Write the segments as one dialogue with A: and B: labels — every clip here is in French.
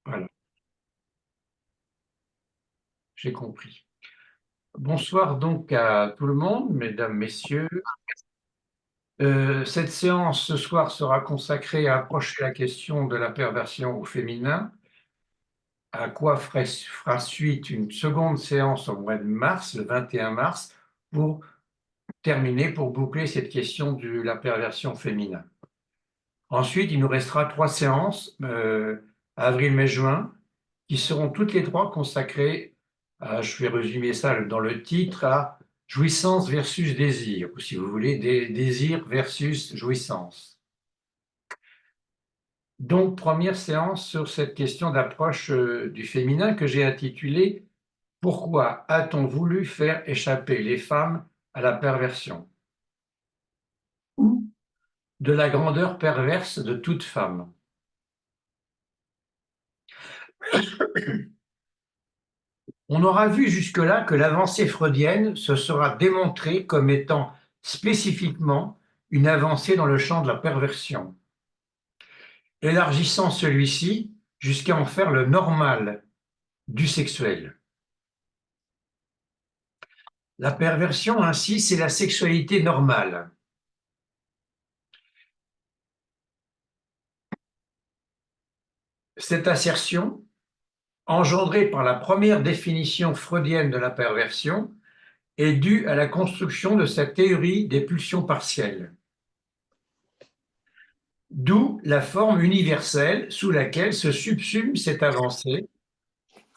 A: Voilà, j'ai compris. Bonsoir donc à tout le monde, mesdames, messieurs. Cette séance ce soir sera consacrée à approcher la question de la perversion au féminin, à quoi fera suite une seconde séance au mois de mars, le 21 mars, pour terminer, pour boucler cette question de la perversion féminin. Ensuite, il nous restera 3 séances, avril, mai, juin, qui seront toutes les 3 consacrées je vais résumer ça dans le titre, à jouissance versus désir, ou si vous voulez, désir versus jouissance. Donc, première séance sur cette question d'approche du féminin que j'ai intitulée « Pourquoi a-t-on voulu faire échapper les femmes à la perversion ?» ou « De la grandeur perverse de toute femme ». On aura vu jusque-là que l'avancée freudienne se sera démontrée comme étant spécifiquement une avancée dans le champ de la perversion, élargissant celui-ci jusqu'à en faire le normal du sexuel. La perversion, ainsi, c'est la sexualité normale. Cette assertion, engendrée par la première définition freudienne de la perversion, est due à la construction de sa théorie des pulsions partielles. D'où la forme universelle sous laquelle se subsume cette avancée.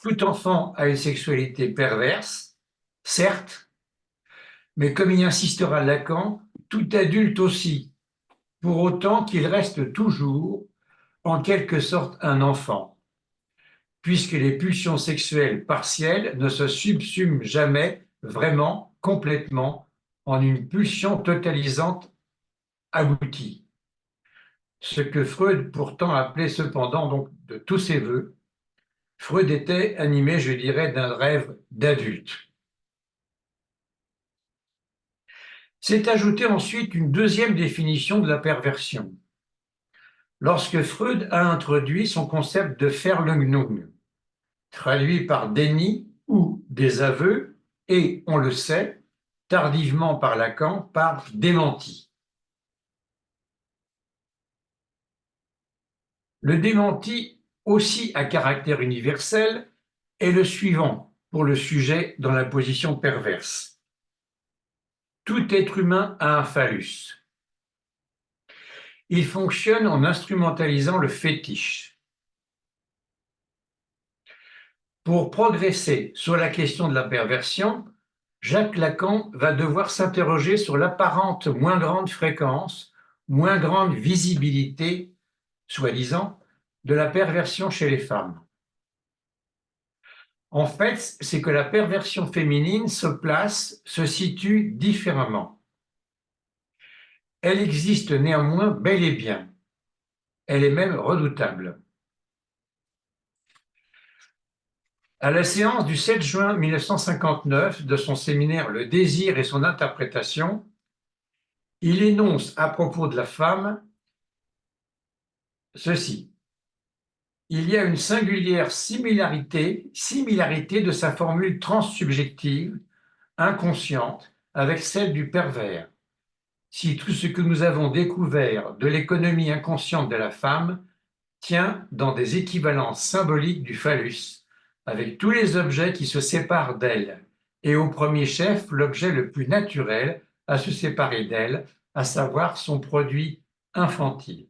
A: Tout enfant a une sexualité perverse, certes, mais comme y insistera Lacan, tout adulte aussi, pour autant qu'il reste toujours, en quelque sorte, un enfant, puisque les pulsions sexuelles partielles ne se subsument jamais vraiment, complètement, en une pulsion totalisante aboutie. Ce que Freud pourtant appelait cependant donc de tous ses voeux, Freud était animé, je dirais, d'un rêve d'adulte. S'est ajoutée ensuite une deuxième définition de la perversion, lorsque Freud a introduit son concept de Verleugnung, traduit par déni ou désaveu, et, on le sait, tardivement par Lacan, par démenti. Le démenti, aussi à caractère universel, est le suivant pour le sujet dans la position perverse. Tout être humain a un phallus. Il fonctionne en instrumentalisant le fétiche. Pour progresser sur la question de la perversion, Jacques Lacan va devoir s'interroger sur l'apparente moins grande fréquence, moins grande visibilité, soi-disant, de la perversion chez les femmes. En fait, c'est que la perversion féminine se situe différemment. Elle existe néanmoins bel et bien. Elle est même redoutable. À la séance du 7 juin 1959 de son séminaire Le désir et son interprétation, il énonce à propos de la femme ceci. Il y a une singulière similarité de sa formule transsubjective, inconsciente, avec celle du pervers. Si tout ce que nous avons découvert de l'économie inconsciente de la femme tient dans des équivalences symboliques du phallus, avec tous les objets qui se séparent d'elle, et au premier chef l'objet le plus naturel à se séparer d'elle, à savoir son produit infantile.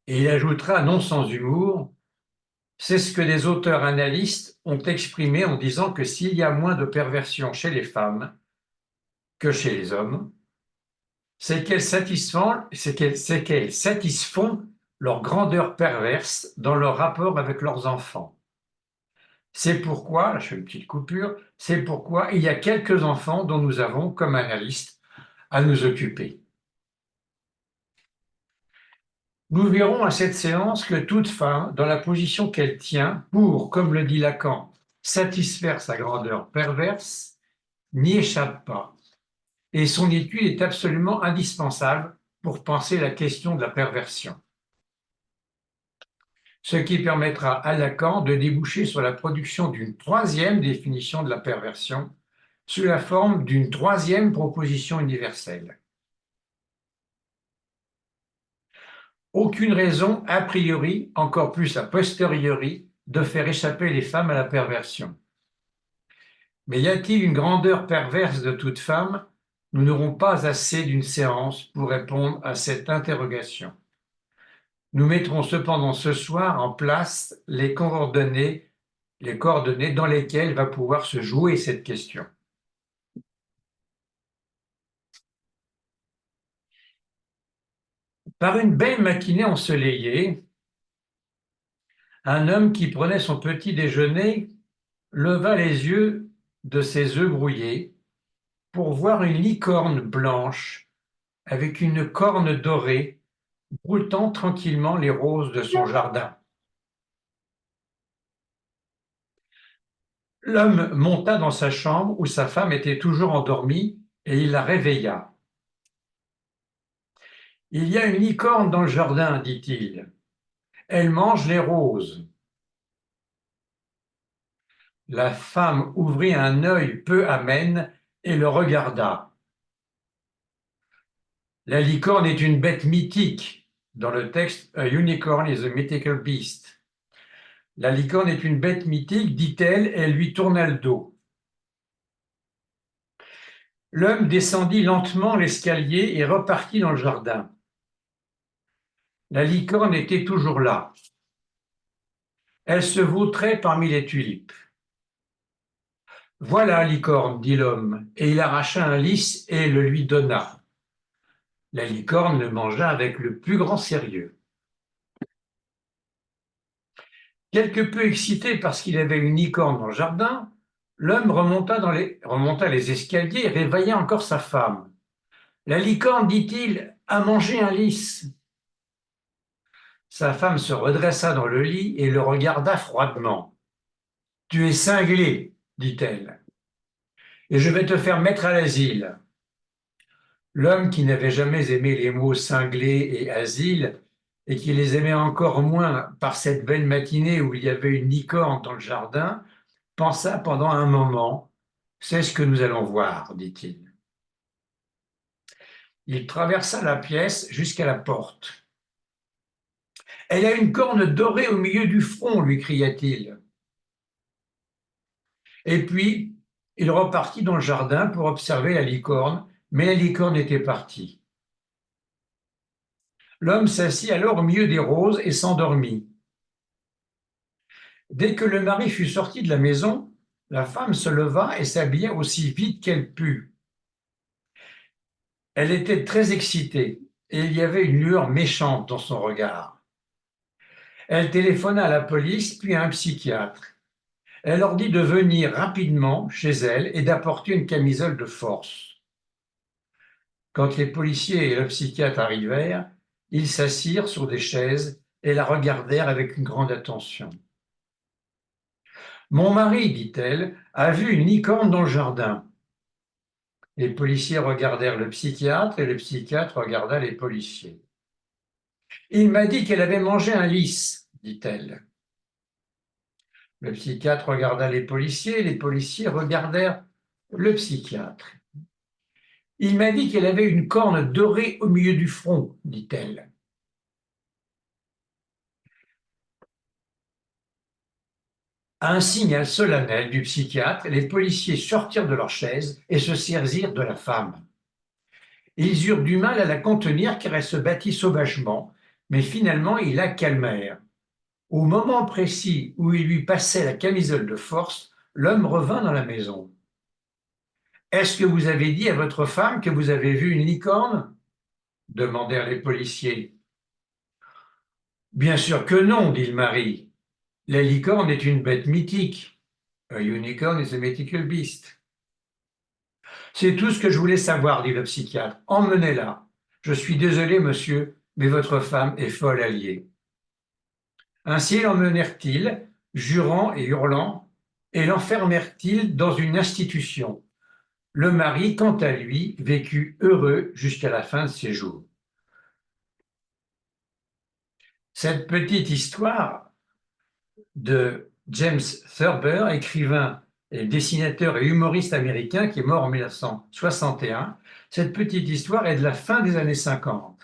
A: Et il ajoutera, non sans humour, c'est ce que des auteurs analystes ont exprimé en disant que s'il y a moins de perversion chez les femmes que chez les hommes, c'est qu'elles satisfont leur grandeur perverse dans leur rapport avec leurs enfants. C'est pourquoi, là je fais une petite coupure, c'est pourquoi il y a quelques enfants dont nous avons, comme analystes, à nous occuper. Nous verrons à cette séance que toute femme, dans la position qu'elle tient, pour, comme le dit Lacan, satisfaire sa grandeur perverse, n'y échappe pas. Et son étude est absolument indispensable pour penser la question de la perversion. ce qui permettra à Lacan de déboucher sur la production d'une troisième définition de la perversion sous la forme d'une troisième proposition universelle. Aucune raison a priori, encore plus a posteriori, de faire échapper les femmes à la perversion. Mais y a-t-il une grandeur perverse de toute femme? Nous n'aurons pas assez d'une séance pour répondre à cette interrogation. Nous mettrons cependant ce soir en place les coordonnées dans lesquelles va pouvoir se jouer cette question. Par une belle matinée ensoleillée, un homme qui prenait son petit déjeuner leva les yeux de ses œufs brouillés pour voir une licorne blanche avec une corne dorée broutant tranquillement les roses de son jardin. L'homme monta dans sa chambre où sa femme était toujours endormie et il la réveilla. « Il y a une licorne dans le jardin, dit-il. Elle mange les roses. » La femme ouvrit un œil peu amène et le regarda. La licorne est une bête mythique. Dans le texte, A unicorn is a mythical beast. La licorne est une bête mythique, dit-elle, et elle lui tourna le dos. L'homme descendit lentement l'escalier et repartit dans le jardin. La licorne était toujours là. Elle se vautrait parmi les tulipes. « Voilà, licorne, dit l'homme, et il arracha un lys et le lui donna. La licorne le mangea avec le plus grand sérieux. Quelque peu excité parce qu'il avait une licorne dans le jardin, l'homme remonta les escaliers et réveilla encore sa femme. « La licorne, dit-il, a mangé un lys. » Sa femme se redressa dans le lit et le regarda froidement. « Tu es cinglé, dit-elle, et je vais te faire mettre à l'asile. » L'homme, qui n'avait jamais aimé les mots cinglé et asile, et qui les aimait encore moins par cette belle matinée où il y avait une licorne dans le jardin, pensa pendant un moment. « C'est ce que nous allons voir, dit-il. » Il traversa la pièce jusqu'à la porte. « Elle a une corne dorée au milieu du front, lui cria-t-il. Et puis, il repartit dans le jardin pour observer la licorne, mais la licorne était partie. L'homme s'assit alors au milieu des roses et s'endormit. Dès que le mari fut sorti de la maison, la femme se leva et s'habilla aussi vite qu'elle put. Elle était très excitée et il y avait une lueur méchante dans son regard. Elle téléphona à la police puis à un psychiatre. Elle leur dit de venir rapidement chez elle et d'apporter une camisole de force. Quand les policiers et le psychiatre arrivèrent, ils s'assirent sur des chaises et la regardèrent avec une grande attention. « Mon mari, dit-elle, a vu une licorne dans le jardin. » Les policiers regardèrent le psychiatre et le psychiatre regarda les policiers. « Il m'a dit qu'elle avait mangé un lys, dit-elle. » Le psychiatre regarda les policiers regardèrent le psychiatre. « Il m'a dit qu'elle avait une corne dorée au milieu du front, dit-elle. » À un signal solennel du psychiatre, les policiers sortirent de leurs chaises et se saisirent de la femme. Ils eurent du mal à la contenir car elle se battit sauvagement, mais finalement ils la calmèrent. Au moment précis où il lui passait la camisole de force, l'homme revint dans la maison. « Est-ce que vous avez dit à votre femme que vous avez vu une licorne ?» demandèrent les policiers. « Bien sûr que non, dit le mari. La licorne est une bête mythique. A unicorn is a mythical beast. » « C'est tout ce que je voulais savoir, dit le psychiatre. Emmenez-la. Je suis désolé, monsieur, mais votre femme est folle alliée. » Ainsi l'emmenèrent-ils, jurant et hurlant, et l'enfermèrent-ils dans une institution. Le mari, quant à lui, vécut heureux jusqu'à la fin de ses jours. Cette petite histoire de James Thurber, écrivain et dessinateur et humoriste américain qui est mort en 1961. Cette petite histoire est de la fin des années 50.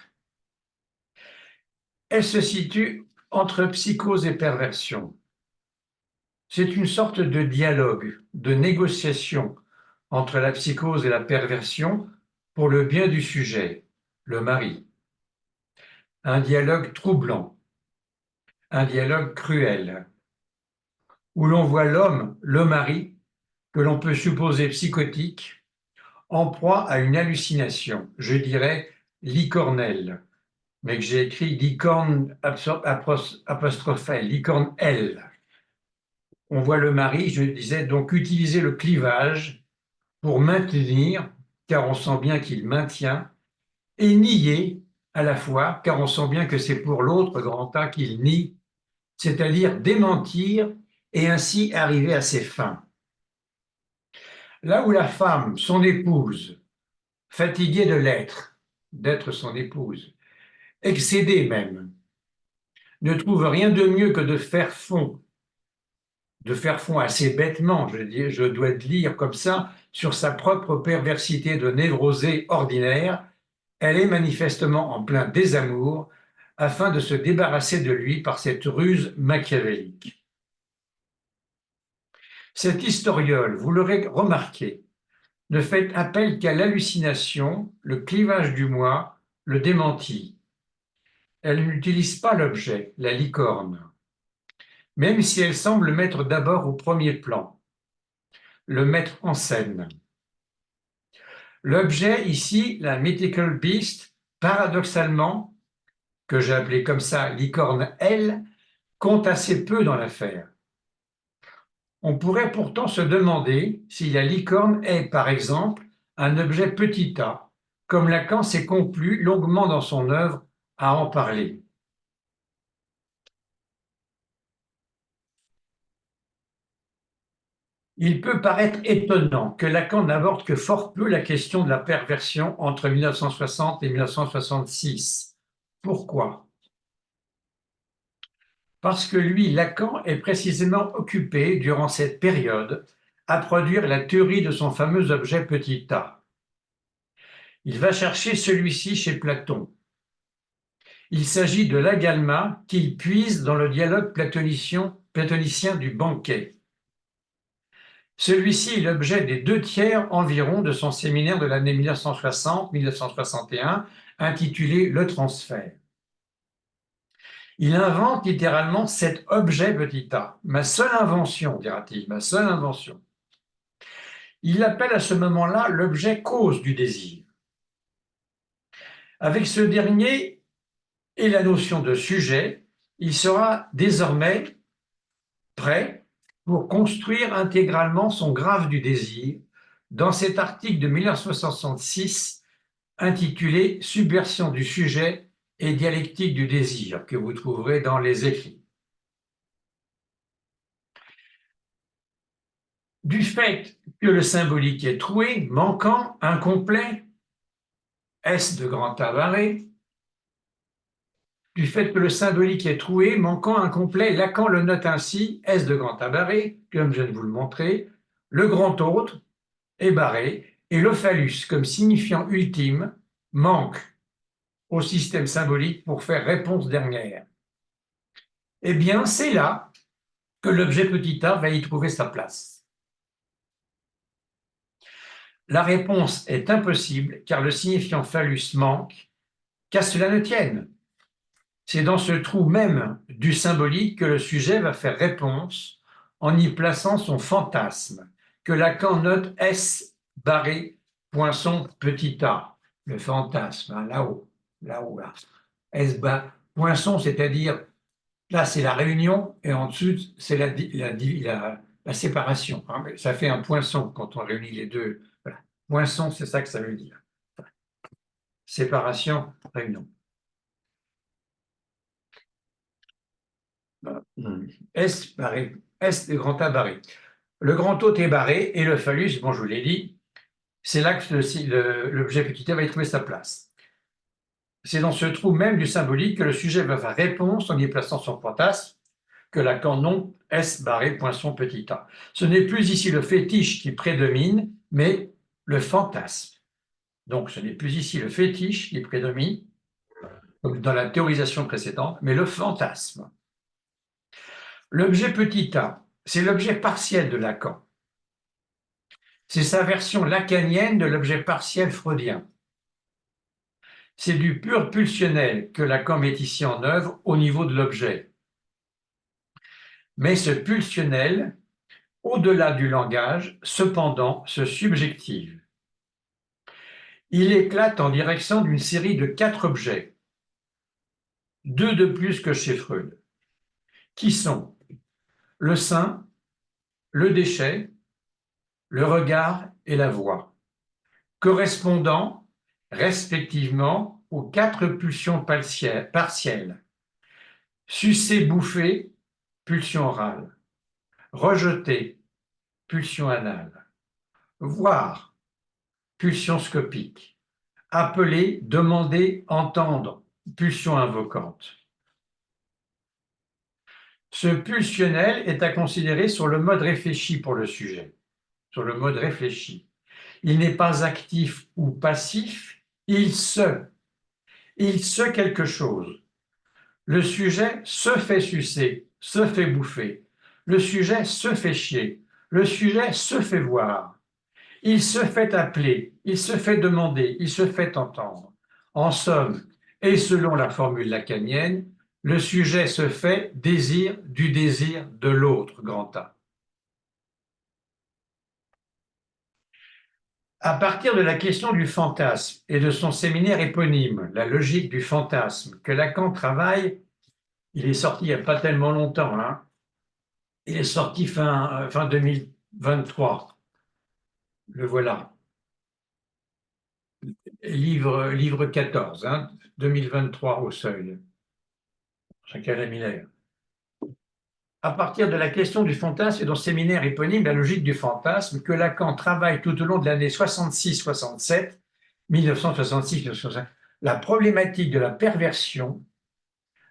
A: Elle se situe entre psychose et perversion. C'est une sorte de dialogue, de négociation entre la psychose et la perversion pour le bien du sujet, le mari. Un dialogue troublant, un dialogue cruel, où l'on voit l'homme, le mari, que l'on peut supposer psychotique, en proie à une hallucination, je dirais licornelle, mais que j'ai écrit licorne apostrophe licorne L. On voit le mari, je disais, donc utiliser le clivage pour maintenir, car on sent bien qu'il maintient, et nier à la fois, car on sent bien que c'est pour l'autre grand A qu'il nie, c'est-à-dire démentir et ainsi arriver à ses fins. Là où la femme, son épouse, fatiguée de l'être, d'être son épouse, excédée même, ne trouve rien de mieux que de faire fond assez bêtement, je dois le dire comme ça, sur sa propre perversité de névrosée ordinaire, elle est manifestement en plein désamour afin de se débarrasser de lui par cette ruse machiavélique. Cette historiole, vous l'aurez remarqué, ne fait appel qu'à l'hallucination, le clivage du moi, le démenti. Elle n'utilise pas l'objet, la licorne, même si elle semble mettre d'abord au premier plan, le mettre en scène. L'objet ici, la mythical beast, paradoxalement, que j'ai appelé comme ça licorne L, compte assez peu dans l'affaire. On pourrait pourtant se demander si la licorne est, par exemple, un objet petit a, comme Lacan s'est complu longuement dans son œuvre à en parler. Il peut paraître étonnant que Lacan n'aborde que fort peu la question de la perversion entre 1960 et 1966. Pourquoi? Parce que lui, Lacan, est précisément occupé, durant cette période, à produire la théorie de son fameux objet petit a. Il va chercher celui-ci chez Platon. Il s'agit de l'agalma qu'il puise dans le dialogue platonicien du banquet. Celui-ci est l'objet des 2/3 environ de son séminaire de l'année 1960-1961, intitulé Le transfert. Il invente littéralement cet objet petit a. Ma seule invention, dira-t-il, ma seule invention. Il l'appelle à ce moment-là l'objet cause du désir. Avec ce dernier et la notion de sujet, il sera désormais prêt pour construire intégralement son graphe du désir dans cet article de 1966 intitulé Subversion du sujet et dialectique du désir, que vous trouverez dans les écrits. Du fait que le symbolique est troué, manquant, incomplet, S de grand tabaret, du fait que le symbolique est troué, manquant, incomplet, Lacan le note ainsi, S de grand tabaret, comme je viens de vous le montrer, le grand autre est barré, et le phallus, comme signifiant ultime, manque au système symbolique pour faire réponse dernière. Eh bien, c'est là que l'objet petit a va y trouver sa place. La réponse est impossible car le signifiant phallus manque, qu'à cela ne tienne. C'est dans ce trou même du symbolique que le sujet va faire réponse en y plaçant son fantasme, que Lacan note S barré poinçon petit a, le fantasme, hein, là-haut, là. S barré poinçon, c'est-à-dire là c'est la réunion et en dessous c'est la séparation. Hein, ça fait un poinçon quand on réunit les deux. Voilà. Poinçon, c'est ça que ça veut dire. Séparation, réunion. S barré, S de grand A barré. Le grand hôte est barré et le phallus, bon, je vous l'ai dit, c'est là que l'objet petit a va y trouver sa place. C'est dans ce trou même du symbolique que le sujet va faire réponse en y plaçant son fantasme, que Lacan non S barré poinçon petit a. Ce n'est plus ici le fétiche qui prédomine, mais le fantasme. Donc ce n'est plus ici le fétiche qui prédomine, comme dans la théorisation précédente, mais le fantasme. L'objet petit a, c'est l'objet partiel de Lacan. C'est sa version lacanienne de l'objet partiel freudien. C'est du pur pulsionnel que Lacan met ici en œuvre au niveau de l'objet. Mais ce pulsionnel, au-delà du langage, cependant, se subjective. Il éclate en direction d'une série de 4 objets, 2 de plus que chez Freud, qui sont le sein, le déchet, le regard et la voix, correspondant respectivement aux 4 pulsions partielles: sucer, bouffer, pulsion orale; rejeter, pulsion anale; voir, pulsion scopique; appeler, demander, entendre, pulsion invocante. Ce pulsionnel est à considérer sur le mode réfléchi pour le sujet, sur le mode réfléchi. Il n'est pas actif ou passif, il se quelque chose. Le sujet se fait sucer, se fait bouffer. Le sujet se fait chier. Le sujet se fait voir. Il se fait appeler, il se fait demander, il se fait entendre. En somme, et selon la formule lacanienne, le sujet se fait désir du désir de l'autre, grand A. À partir de la question du fantasme et de son séminaire éponyme, La logique du fantasme, que Lacan travaille, il est sorti il n'y a pas tellement longtemps, hein. Il est sorti fin 2023. Le voilà. Livre 14, hein, 2023 au seuil. Chacun la Miller. À partir de la question du fantasme et dans le séminaire éponyme, La logique du fantasme, que Lacan travaille tout au long de l'année 66-67, 1966-1967, la problématique de la perversion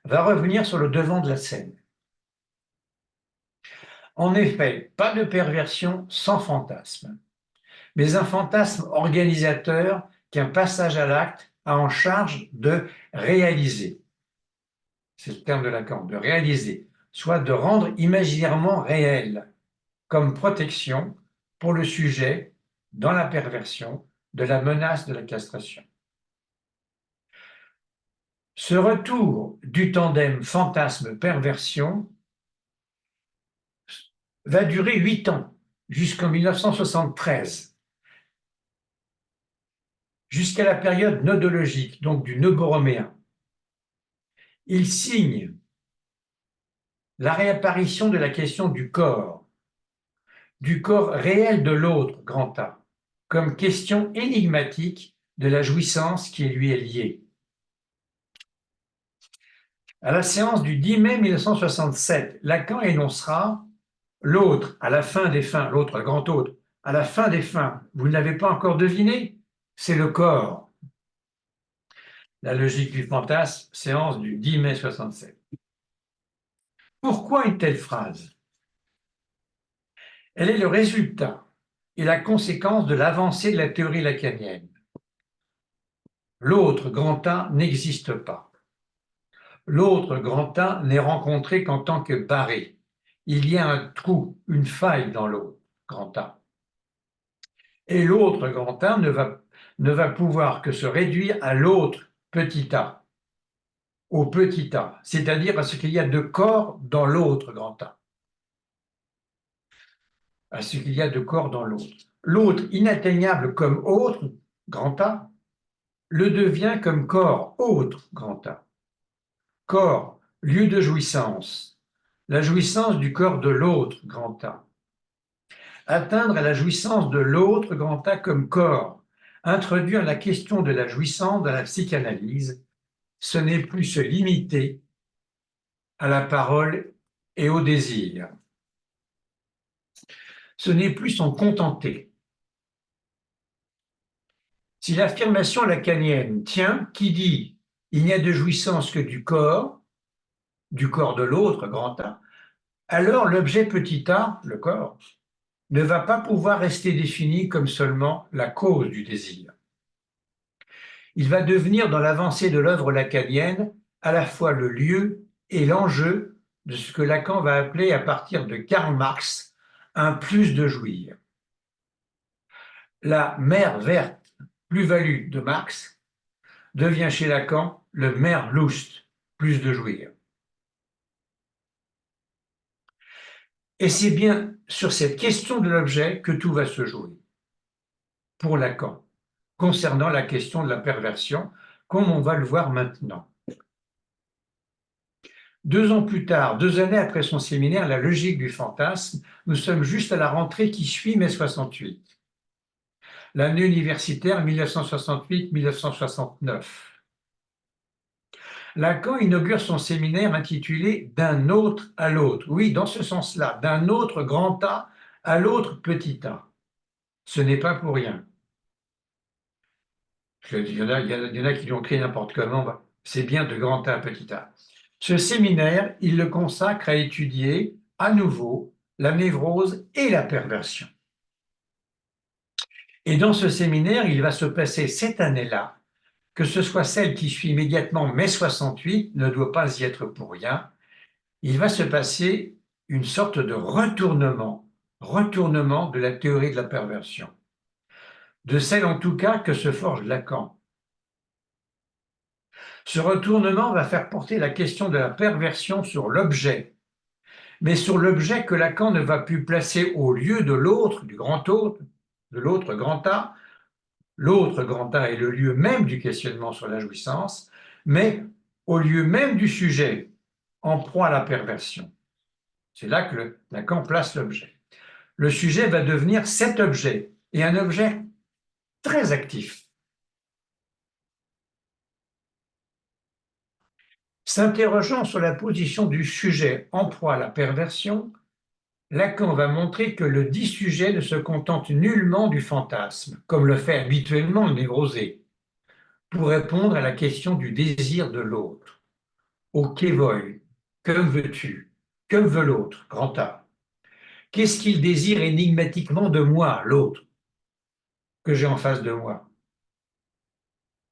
A: va revenir sur le devant de la scène. En effet, pas de perversion sans fantasme, mais un fantasme organisateur qu'un passage à l'acte a en charge de réaliser. C'est le terme de Lacan, de réaliser, soit de rendre imaginairement réel, comme protection pour le sujet dans la perversion de la menace de la castration. Ce retour du tandem fantasme-perversion va durer 8 ans, jusqu'en 1973, jusqu'à la période nodologique, donc du nœud borroméen. Il signe la réapparition de la question du corps réel de l'autre, grand A, comme question énigmatique de la jouissance qui lui est liée. À la séance du 10 mai 1967, Lacan énoncera l'autre, à la fin des fins, l'autre, le grand autre, à la fin des fins, vous ne l'avez pas encore deviné, c'est le corps. La logique du fantasme, séance du 10 mai 67. Pourquoi une telle phrase? Elle est le résultat et la conséquence de l'avancée de la théorie lacanienne. L'autre grand A n'existe pas. L'autre grand A n'est rencontré qu'en tant que barré. Il y a un trou, une faille dans l'autre grand A. Et l'autre grand A ne va pouvoir que se réduire à l'autre petit a, au petit a, c'est-à-dire à ce qu'il y a de corps dans l'autre grand A. À ce qu'il y a de corps dans l'autre. L'autre, inatteignable comme autre, grand A, le devient comme corps autre, grand A. Corps, lieu de jouissance, la jouissance du corps de l'autre, grand A. Atteindre à la jouissance de l'autre, grand A, comme corps, introduire la question de la jouissance dans la psychanalyse, ce n'est plus se limiter à la parole et au désir. Ce n'est plus s'en contenter. Si l'affirmation lacanienne tient, qui dit « il n'y a de jouissance que du corps de l'autre, grand A », alors l'objet petit a, le corps, ne va pas pouvoir rester défini comme seulement la cause du désir. Il va devenir, dans l'avancée de l'œuvre lacanienne, à la fois le lieu et l'enjeu de ce que Lacan va appeler, à partir de Karl Marx, un plus de jouir. La mer verte, plus-value de Marx, devient chez Lacan le Mehrlust, plus de jouir. Et c'est bien sur cette question de l'objet que tout va se jouer, pour Lacan, concernant la question de la perversion, comme on va le voir maintenant. 2 ans plus tard, 2 années après son séminaire La logique du fantasme, nous sommes juste à la rentrée qui suit mai 68. L'année universitaire 1968-1969. Lacan inaugure son séminaire intitulé D'un autre à l'autre. Oui, dans ce sens-là, d'un autre grand A à l'autre petit a. Ce n'est pas pour rien. Il y en a qui lui ont créé n'importe comment. C'est bien de grand A à petit a. Ce séminaire, il le consacre à étudier à nouveau la névrose et la perversion. Et dans ce séminaire, il va se passer cette année-là, que ce soit celle qui suit immédiatement mai 68, ne doit pas y être pour rien, il va se passer une sorte de retournement de la théorie de la perversion, de celle en tout cas que se forge Lacan. Ce retournement va faire porter la question de la perversion sur l'objet, mais sur l'objet que Lacan ne va plus placer au lieu de l'autre, du grand autre, de l'autre grand A. L'autre grand A est le lieu même du questionnement sur la jouissance, mais au lieu même du sujet, en proie à la perversion. C'est là que Lacan place l'objet. Le sujet va devenir cet objet, et un objet très actif. S'interrogeant sur la position du sujet en proie à la perversion, Lacan va montrer que le dit sujet ne se contente nullement du fantasme, comme le fait habituellement le névrosé, pour répondre à la question du désir de l'autre. Au que vuoi, que veux-tu, que veut l'autre, grand A. Qu'est-ce qu'il désire énigmatiquement de moi, l'autre, que j'ai en face de moi,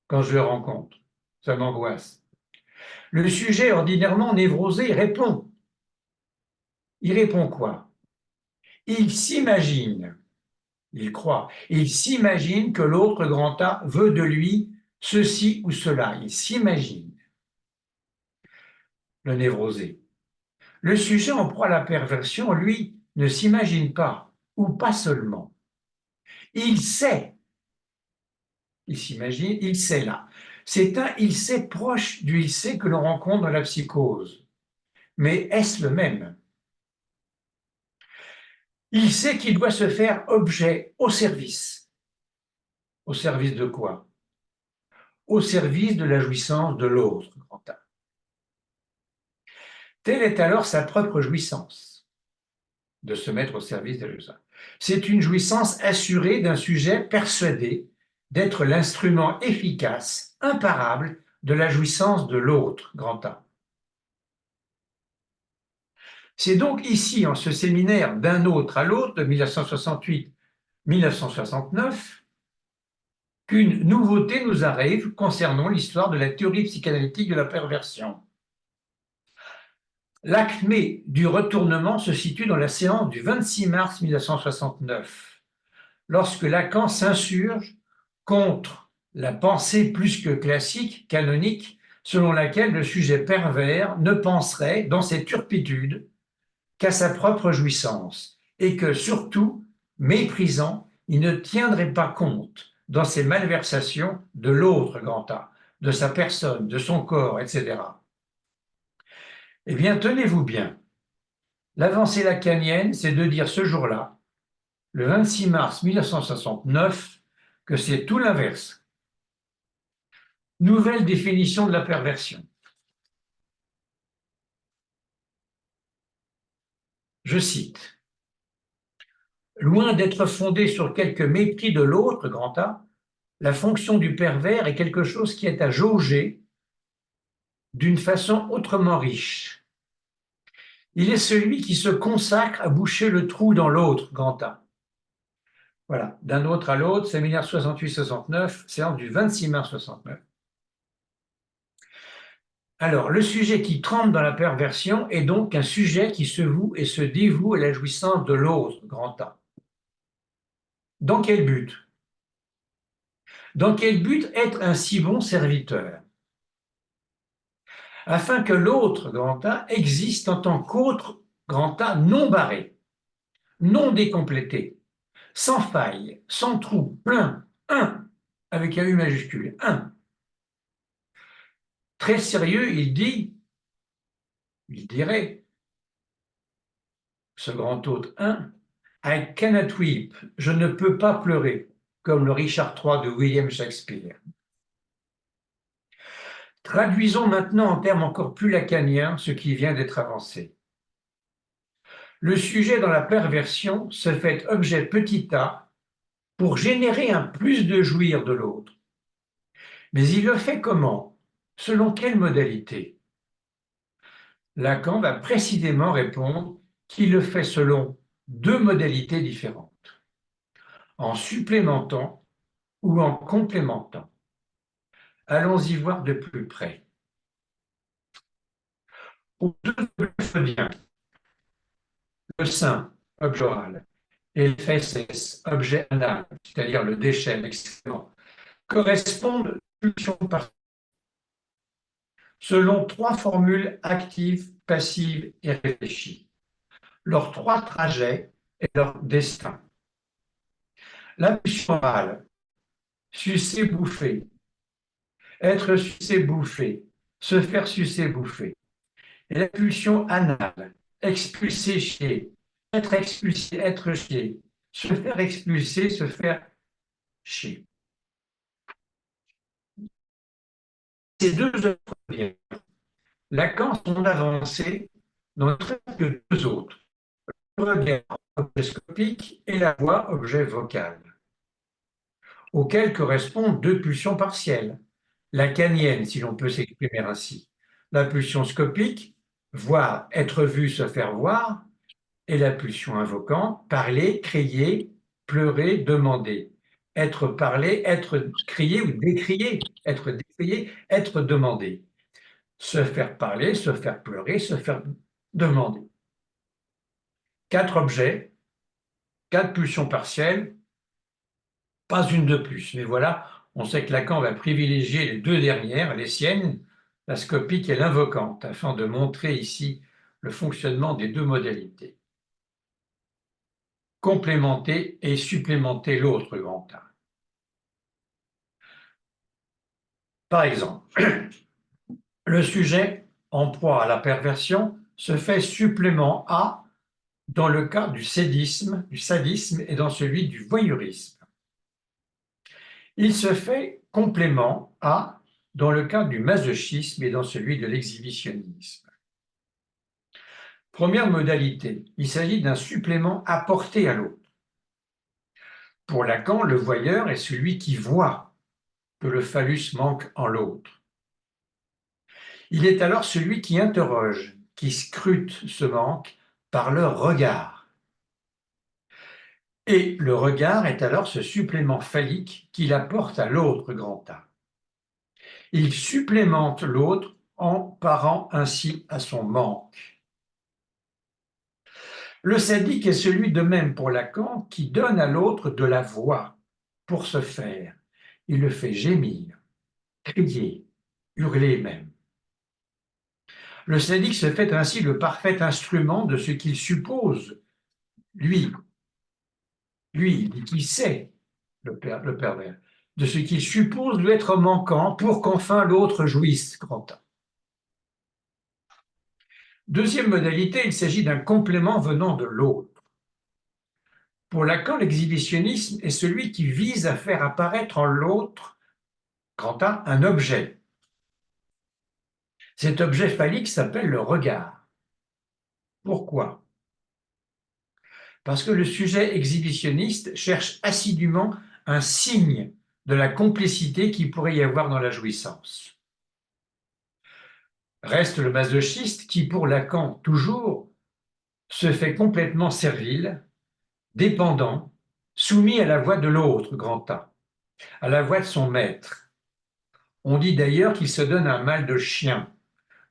A: quand je le rencontre? Ça m'angoisse. Le sujet ordinairement névrosé répond. Il répond quoi? Il s'imagine, il croit, il s'imagine que l'autre grand A veut de lui ceci ou cela. Il s'imagine, le névrosé. Le sujet en proie à la perversion, lui, ne s'imagine pas, ou pas seulement. Il sait, il s'imagine, il sait là. C'est un il sait proche du il sait que l'on rencontre dans la psychose. Mais est-ce le même? Il sait qu'il doit se faire objet au service. Au service de quoi? Au service de la jouissance de l'autre, grand A. Telle est alors sa propre jouissance, de se mettre au service de la jouissance. C'est une jouissance assurée d'un sujet persuadé d'être l'instrument efficace, imparable, de la jouissance de l'autre, grand A. C'est donc ici, en ce séminaire d'un autre à l'autre de 1968-1969, qu'une nouveauté nous arrive concernant l'histoire de la théorie psychanalytique de la perversion. L'acmé du retournement se situe dans la séance du 26 mars 1969, lorsque Lacan s'insurge contre la pensée plus que classique, canonique, selon laquelle le sujet pervers ne penserait, dans ses turpitudes, qu'à sa propre jouissance, et que, surtout, méprisant, il ne tiendrait pas compte, dans ses malversations, de l'autre grand A, de sa personne, de son corps, etc. Eh bien, tenez-vous bien, l'avancée lacanienne, c'est de dire ce jour-là, le 26 mars 1969, que c'est tout l'inverse. Nouvelle définition de la perversion. Je cite. Loin d'être fondée sur quelque mépris de l'autre, grand A, la fonction du pervers est quelque chose qui est à jauger d'une façon autrement riche. Il est celui qui se consacre à boucher le trou dans l'autre, grand A. Voilà, d'un autre à l'autre, séminaire 68-69, séance du 26 mars 69. Alors, le sujet qui trempe dans la perversion est donc un sujet qui se voue et se dévoue à la jouissance de l'autre, grand A. Dans quel but? Dans quel but être un si bon serviteur? Afin que l'autre, grand A, existe en tant qu'autre, grand A, non barré, non décomplété, sans faille, sans trou, plein, un, avec un U majuscule, un. Très sérieux, il dirait, ce grand hôte 1, I cannot weep, je ne peux pas pleurer, comme le Richard III de William Shakespeare. Traduisons maintenant en termes encore plus lacaniens ce qui vient d'être avancé. Le sujet dans la perversion se fait objet petit a pour générer un plus de jouir de l'autre. Mais il le fait comment? Selon quelle modalité? Lacan va précisément répondre qu'il le fait selon deux modalités différentes, en supplémentant ou en complémentant. Allons-y voir de plus près. Pour deux objets freudien, le sein, objet oral, et le fesses, objet anal, c'est-à-dire le déchet, l'excrément, correspondent pulsions par selon trois formules actives, passives et réfléchies, leurs trois trajets et leur destin. La pulsion orale, sucer, bouffer, être sucé, bouffer, se faire sucer, bouffer. Et la pulsion anale, expulser, chier, être expulsé, être chier, se faire expulser, se faire chier. Ces deux œuvres, Lacan sont avancés dans presque deux autres, le regard objet scopique et la voix objet vocal, auxquels correspondent deux pulsions partielles, lacanienne si l'on peut s'exprimer ainsi, la pulsion scopique, voir, être vu, se faire voir, et la pulsion invocante, parler, crier, pleurer, demander. Être parlé, être crié ou décrié, être décrié, être demandé. Se faire parler, se faire pleurer, se faire demander. Quatre objets, quatre pulsions partielles, pas une de plus. Mais voilà, on sait que Lacan va privilégier les deux dernières, les siennes, la scopique et l'invocante, afin de montrer ici le fonctionnement des deux modalités. Complémenter et supplémenter l'autre grand A. Par exemple, le sujet en proie à la perversion se fait supplément A dans le cas du sadisme et dans celui du voyeurisme. Il se fait complément A dans le cas du masochisme et dans celui de l'exhibitionnisme. Première modalité, il s'agit d'un supplément apporté à l'autre. Pour Lacan, le voyeur est celui qui voit que le phallus manque en l'autre. Il est alors celui qui interroge, qui scrute ce manque par le regard. Et le regard est alors ce supplément phallique qu'il apporte à l'autre grand A. Il supplémente l'autre en parant ainsi à son manque. Le sadique est celui de même pour Lacan qui donne à l'autre de la voix pour se faire. Il le fait gémir, crier, hurler même. Le sadique se fait ainsi le parfait instrument de ce qu'il suppose, lui, qui sait, le pervers, de ce qu'il suppose lui être manquant pour qu'enfin l'autre jouisse, grand A. Deuxième modalité, il s'agit d'un complément venant de l'autre. Pour Lacan, l'exhibitionnisme est celui qui vise à faire apparaître en l'autre, grand A, un objet. Cet objet phallique s'appelle le regard. Pourquoi? Parce que le sujet exhibitionniste cherche assidûment un signe de la complicité qu'il pourrait y avoir dans la jouissance. Reste le masochiste qui, pour Lacan, toujours, se fait complètement servile, dépendant, soumis à la voix de l'autre, grand A, à la voix de son maître. On dit d'ailleurs qu'il se donne un mal de chien,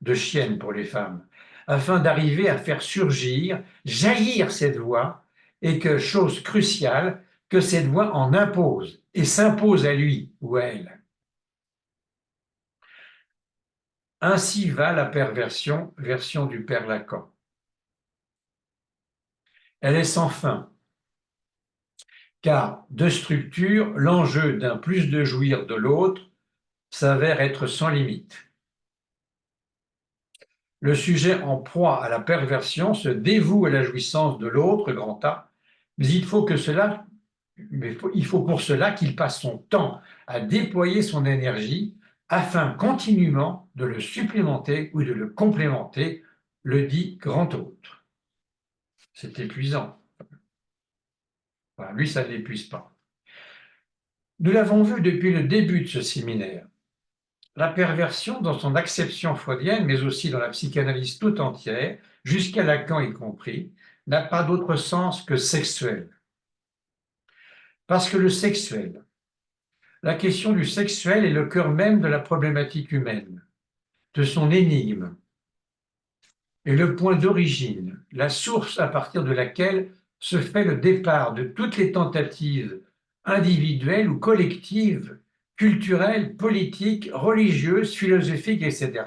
A: de chienne pour les femmes, afin d'arriver à faire surgir, jaillir cette voix, et que, chose cruciale, que cette voix en impose et s'impose à lui ou à elle. Ainsi va la perversion, version du père Lacan. Elle est sans fin, car de structure, l'enjeu d'un plus de jouir de l'autre s'avère être sans limite. Le sujet en proie à la perversion se dévoue à la jouissance de l'autre, grand A, mais il faut pour cela qu'il passe son temps à déployer son énergie afin continuellement de le supplémenter ou de le complémenter, le dit grand autre. C'est épuisant. Enfin, lui, ça ne l'épuise pas. Nous l'avons vu depuis le début de ce séminaire. La perversion, dans son acception freudienne, mais aussi dans la psychanalyse tout entière, jusqu'à Lacan y compris, n'a pas d'autre sens que sexuel. Parce que le sexuel, la question du sexuel est le cœur même de la problématique humaine, de son énigme, et le point d'origine, la source à partir de laquelle se fait le départ de toutes les tentatives individuelles ou collectives, culturelles, politiques, religieuses, philosophiques, etc.,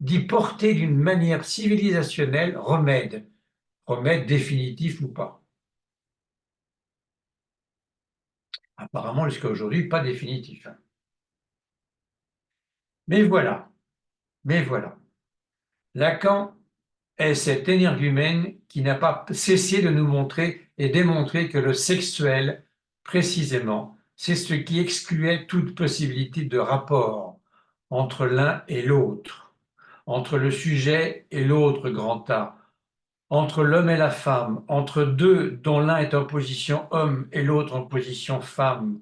A: d'y porter d'une manière civilisationnelle remède, remède définitif ou pas. Apparemment, jusqu'à aujourd'hui, pas définitif. Mais voilà, mais voilà. Lacan est cet énergumène qui n'a pas cessé de nous montrer et démontrer que le sexuel, précisément, c'est ce qui excluait toute possibilité de rapport entre l'un et l'autre, entre le sujet et l'autre grand A, entre l'homme et la femme, entre deux dont l'un est en position homme et l'autre en position femme,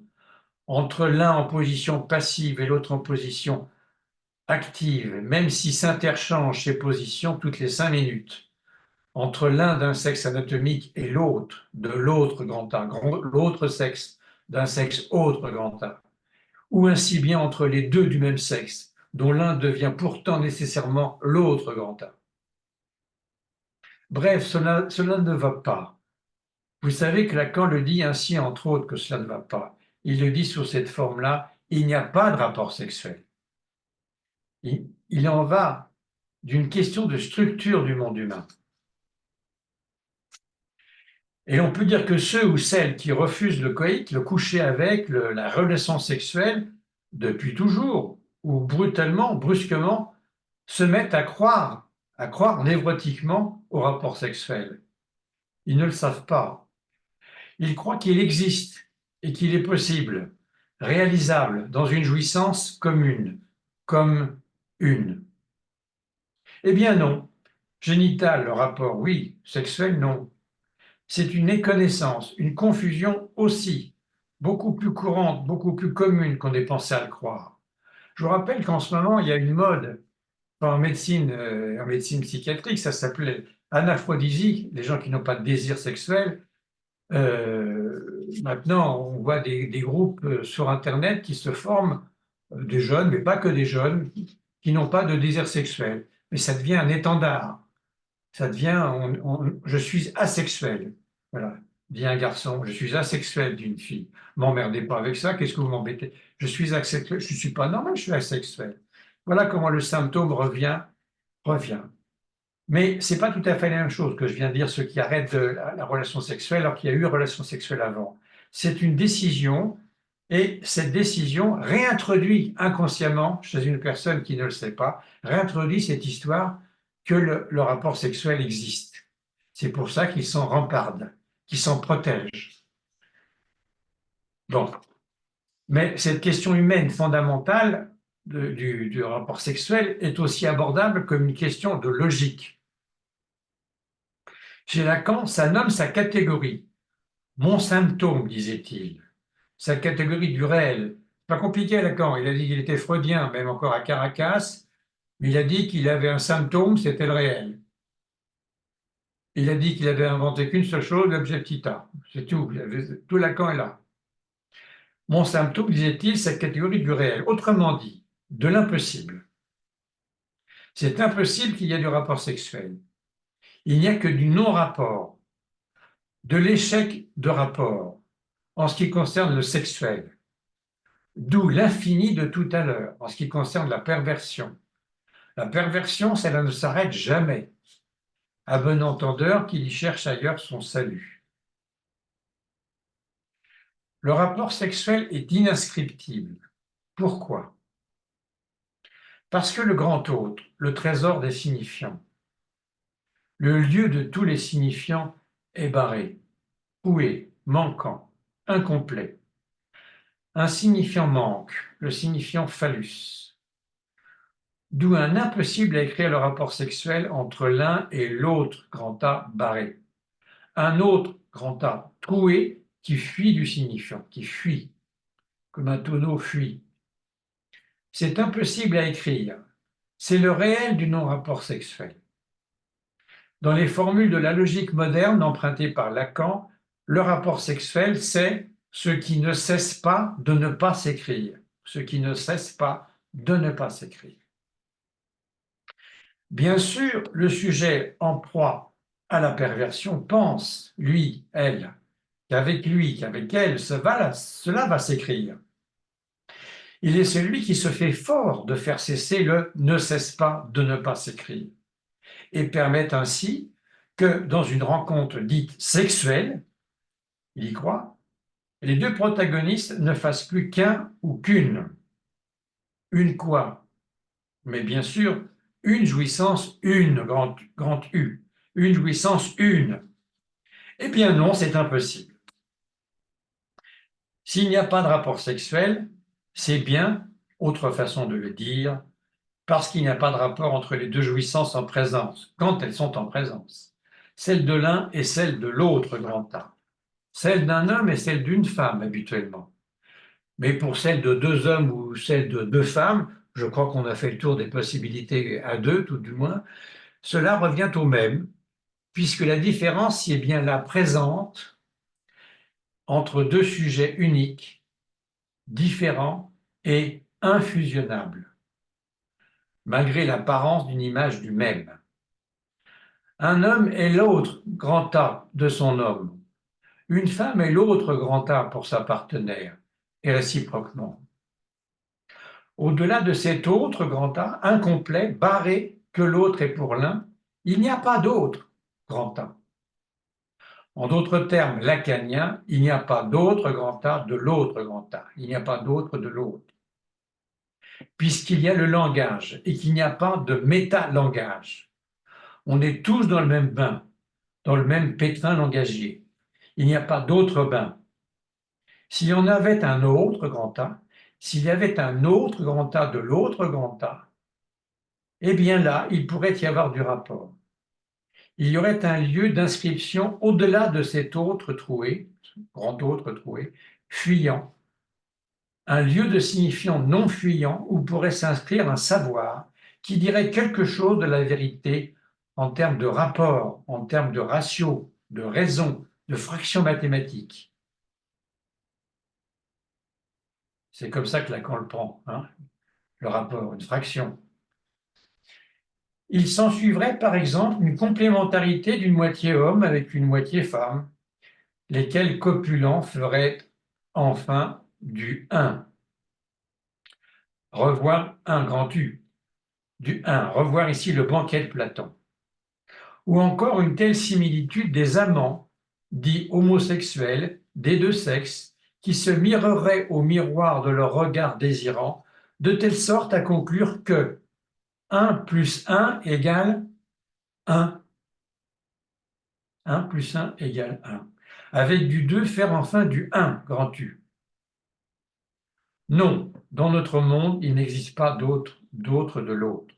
A: entre l'un en position passive et l'autre en position active, même si s'interchangent ces positions toutes les 5 minutes, entre l'un d'un sexe anatomique et l'autre, de l'autre grand A, l'autre sexe d'un sexe autre grand A, ou ainsi bien entre les deux du même sexe, dont l'un devient pourtant nécessairement l'autre grand A. Bref, cela ne va pas. Vous savez que Lacan le dit ainsi, entre autres, que cela ne va pas. Il le dit sous cette forme-là, il n'y a pas de rapport sexuel. Il en va d'une question de structure du monde humain. Et on peut dire que ceux ou celles qui refusent le coït, le coucher avec, la relation sexuelle, depuis toujours, ou brutalement, brusquement, se mettent à croire névrotiquement au rapport sexuel. Ils ne le savent pas. Ils croient qu'il existe et qu'il est possible, réalisable dans une jouissance commune, comme une. Eh bien non. Génital, le rapport, oui. Sexuel, non. C'est une méconnaissance, une confusion aussi, beaucoup plus courante, beaucoup plus commune qu'on ait pensé à le croire. Je vous rappelle qu'en ce moment, il y a une mode en médecine psychiatrique, ça s'appelait anaphrodisique, les gens qui n'ont pas de désir sexuel. Maintenant, on voit des groupes sur Internet qui se forment, des jeunes, mais pas que des jeunes, qui n'ont pas de désir sexuel. Mais ça devient un étendard. Ça devient, je suis asexuel. Voilà, dit un garçon, je suis asexuel d'une fille. M'emmerdez pas avec ça, qu'est-ce que vous m'embêtez? Je suis asexuel, je ne suis pas normal, je suis asexuel. Voilà comment le symptôme revient. Mais ce n'est pas tout à fait la même chose que je viens de dire, ceux qui arrêtent la relation sexuelle alors qu'il y a eu relation sexuelle avant. C'est une décision, et cette décision réintroduit inconsciemment, chez une personne qui ne le sait pas, réintroduit cette histoire que le rapport sexuel existe. C'est pour ça qu'ils s'en rempardent, qu'ils s'en protègent. Bon. Mais cette question humaine fondamentale du rapport sexuel est aussi abordable comme une question de logique. Chez Lacan, ça nomme sa catégorie. Mon symptôme, disait-il. Sa catégorie du réel. Pas compliqué, Lacan. Il a dit qu'il était freudien, même encore à Caracas, mais il a dit qu'il avait un symptôme, c'était le réel. Il a dit qu'il avait inventé qu'une seule chose, l'objet petit a. C'est tout. Tout Lacan est là. Mon symptôme, disait-il, c'est la catégorie du réel. Autrement dit, de l'impossible. C'est impossible qu'il y ait du rapport sexuel. Il n'y a que du non-rapport, de l'échec de rapport en ce qui concerne le sexuel. D'où l'infini de tout à l'heure en ce qui concerne la perversion. La perversion, cela ne s'arrête jamais. À bon entendeur qu'il y cherche ailleurs son salut. Le rapport sexuel est inscriptible. Pourquoi? Parce que le grand autre, le trésor des signifiants, le lieu de tous les signifiants est barré, oué, manquant, incomplet. Un signifiant manque, le signifiant phallus. D'où un impossible à écrire le rapport sexuel entre l'un et l'autre grand A barré. Un autre grand A troué qui fuit du signifiant, qui fuit, comme un tonneau fuit. C'est impossible à écrire. C'est le réel du non-rapport sexuel. Dans les formules de la logique moderne empruntées par Lacan, le rapport sexuel, c'est ce qui ne cesse pas de ne pas s'écrire. Ce qui ne cesse pas de ne pas s'écrire. Bien sûr, le sujet en proie à la perversion pense, lui, elle, qu'avec lui, qu'avec elle, cela va s'écrire. Il est celui qui se fait fort de faire cesser le ne cesse pas de ne pas s'écrire et permet ainsi que dans une rencontre dite sexuelle, il y croit, les deux protagonistes ne fassent plus qu'un ou qu'une. Une quoi? Mais bien sûr, une jouissance, une, grand U. Une jouissance, une. Eh bien non, c'est impossible. S'il n'y a pas de rapport sexuel, c'est bien, autre façon de le dire, parce qu'il n'y a pas de rapport entre les deux jouissances en présence, quand elles sont en présence. Celle de l'un et celle de l'autre grand A. Celle d'un homme et celle d'une femme, habituellement. Mais pour celle de deux hommes ou celle de deux femmes, je crois qu'on a fait le tour des possibilités à deux, tout du moins, cela revient au même, puisque la différence y est bien là présente entre deux sujets uniques, différents et infusionnables, malgré l'apparence d'une image du même. Un homme est l'autre grand A de son homme, une femme est l'autre grand A pour sa partenaire, et réciproquement. Au-delà de cet autre grand A, incomplet, barré, que l'autre est pour l'un, il n'y a pas d'autre grand A. En d'autres termes lacaniens, il n'y a pas d'autre grand A de l'autre grand A. Il n'y a pas d'autre de l'autre. Puisqu'il y a le langage et qu'il n'y a pas de métalangage. On est tous dans le même bain, dans le même pétrin langagier. Il n'y a pas d'autre bain. S'il y en avait un autre grand A, s'il y avait un autre grand A de l'autre grand A, eh bien là, il pourrait y avoir du rapport. Il y aurait un lieu d'inscription au-delà de cet autre troué, grand autre troué, fuyant, un lieu de signifiant non fuyant où pourrait s'inscrire un savoir qui dirait quelque chose de la vérité en termes de rapport, en termes de ratio, de raison, de fraction mathématique. C'est comme ça que Lacan le prend, hein, le rapport, une fraction. Il s'ensuivrait par exemple une complémentarité d'une moitié homme avec une moitié femme, lesquels copulants feraient enfin du 1. Revoir un grand U, du 1. Revoir ici le banquet de Platon. Ou encore une telle similitude des amants, dits homosexuels, des deux sexes, qui se mireraient au miroir de leur regard désirant, de telle sorte à conclure que 1 plus 1 égale 1. 1 plus 1 égale 1. Avec du 2, faire enfin du 1, grand U. Non, dans notre monde, il n'existe pas d'autre de l'autre.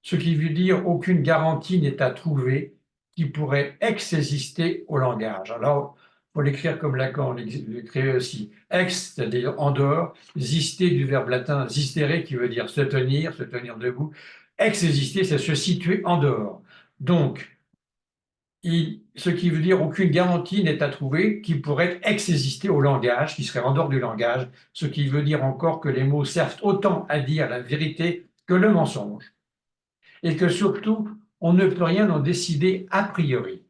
A: Ce qui veut dire aucune garantie n'est à trouver qui pourrait exister au langage. Alors, il faut l'écrire comme Lacan l'écrit aussi. Ex, c'est-à-dire en dehors, exister du verbe latin existere qui veut dire se tenir debout. Exister, c'est se situer en dehors. Donc, ce qui veut dire aucune garantie n'est à trouver qui pourrait exister au langage, qui serait en dehors du langage, ce qui veut dire encore que les mots servent autant à dire la vérité que le mensonge, et que surtout, on ne peut rien en décider a priori.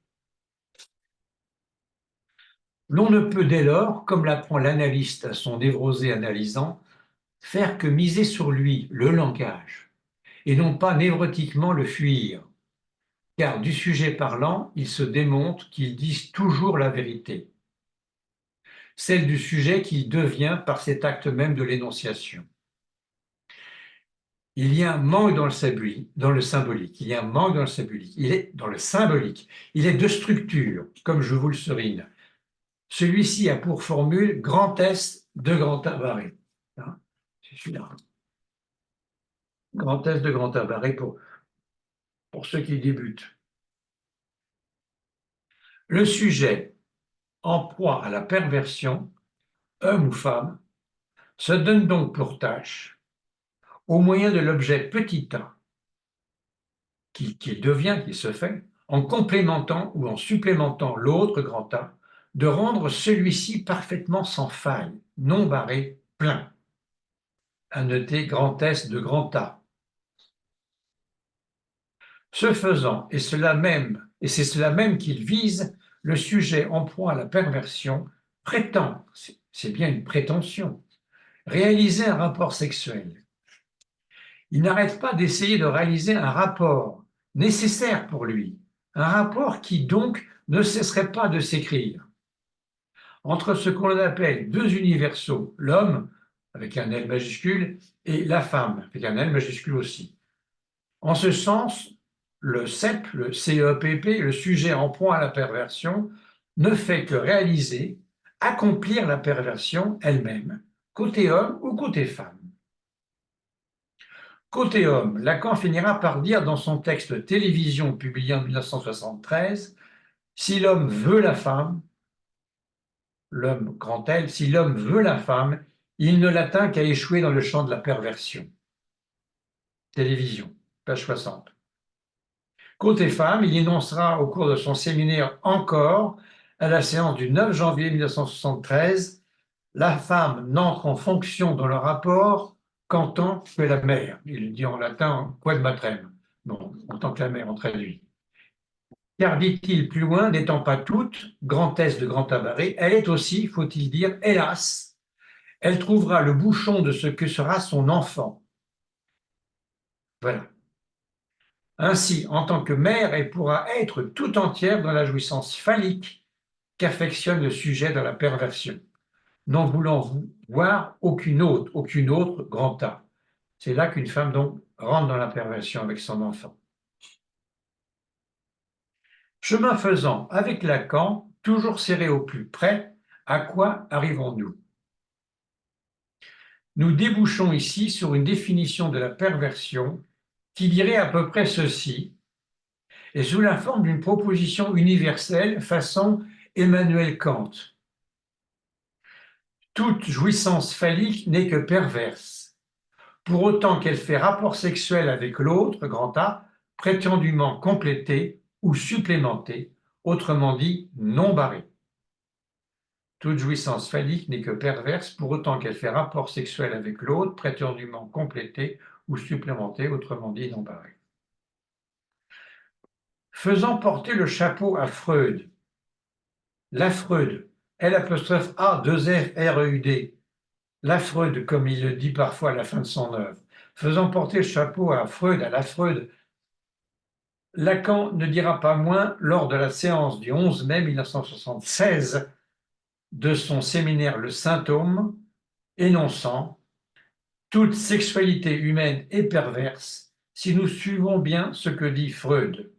A: L'on ne peut dès lors, comme l'apprend l'analyste à son névrosé analysant, faire que miser sur lui, le langage, et non pas névrotiquement le fuir, car du sujet parlant, il se démontre qu'ils disent toujours la vérité, celle du sujet qu'il devient par cet acte même de l'énonciation. Il y a un manque dans le symbolique, il y a un manque dans le symbolique, il est dans le symbolique, il est de structure, comme je vous le souligne. Celui-ci a pour formule grand S de grand abaret. C'est celui-là. Grand S de grand abaret pour ceux qui débutent. Le sujet, en proie à la perversion, homme ou femme, se donne donc pour tâche, au moyen de l'objet petit a, qu'il devient, qu'il se fait, en complémentant ou en supplémentant l'autre grand A, de rendre celui-ci parfaitement sans faille, non barré, plein. À noter grand S de grand A. Ce faisant, et c'est cela même qu'il vise, le sujet en proie à la perversion prétend, c'est bien une prétention, réaliser un rapport sexuel. Il n'arrête pas d'essayer de réaliser un rapport nécessaire pour lui, un rapport qui donc ne cesserait pas de s'écrire entre ce qu'on appelle deux universaux, l'homme avec un L majuscule et la femme avec un L majuscule aussi. En ce sens, le CEP, le CEPP, le sujet en proie à la perversion, ne fait que réaliser, accomplir la perversion elle-même, côté homme ou côté femme. Côté homme, Lacan finira par dire dans son texte Télévision publié en 1973, si l'homme veut la femme, l'homme grand L, si l'homme veut la femme, il ne l'atteint qu'à échouer dans le champ de la perversion. Télévision, page 60. Côté femme, il énoncera au cours de son séminaire encore, à la séance du 9 janvier 1973, la femme n'entre en fonction dans le rapport qu'en tant que la mère. Il dit en latin quod matrem, bon, en tant que la mère, on traduit. Car, dit-il plus loin, n'étant pas toute, grand S de grand abaret, elle est aussi, faut-il dire, hélas, elle trouvera le bouchon de ce que sera son enfant. Voilà. Ainsi, en tant que mère, elle pourra être tout entière dans la jouissance phallique qu'affectionne le sujet dans la perversion, n'en voulant voir aucune autre grand A. C'est là qu'une femme donc rentre dans la perversion avec son enfant. Chemin faisant, avec Lacan, toujours serré au plus près, à quoi arrivons-nous? Nous débouchons ici sur une définition de la perversion qui dirait à peu près ceci, et sous la forme d'une proposition universelle façon Emmanuel Kant. Toute jouissance phallique n'est que perverse, pour autant qu'elle fait rapport sexuel avec l'autre, grand A, prétendument complété ou supplémenté, autrement dit non barré. Toute jouissance phallique n'est que perverse, pour autant qu'elle fait rapport sexuel avec l'autre, prétendument complété ou supplémenté, autrement dit non barré. Faisant porter le chapeau à Freud, la Freud, L''A, 2 F, R-E-U-D, la Freud, comme il le dit parfois à la fin de son œuvre, faisant porter le chapeau à Freud, à la Freud, Lacan ne dira pas moins lors de la séance du 11 mai 1976 de son séminaire Le Symptôme, énonçant « Toute sexualité humaine est perverse si nous suivons bien ce que dit Freud ».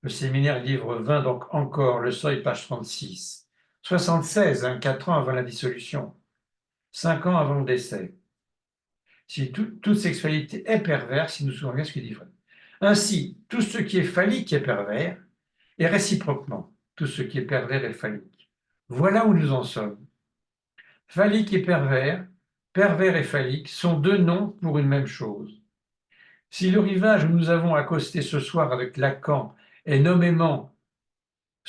A: Le séminaire livre 20, donc encore, le seuil, page 36. 76, 4 ans avant la dissolution, 5 ans avant le décès. Si toute sexualité est perverse, si nous suivons bien ce que dit Freud. Ainsi, tout ce qui est phallique est pervers, et réciproquement, tout ce qui est pervers est phallique. Voilà où nous en sommes. Phallique et pervers phallique sont deux noms pour une même chose. Si le rivage où nous avons accosté ce soir avec Lacan est nommément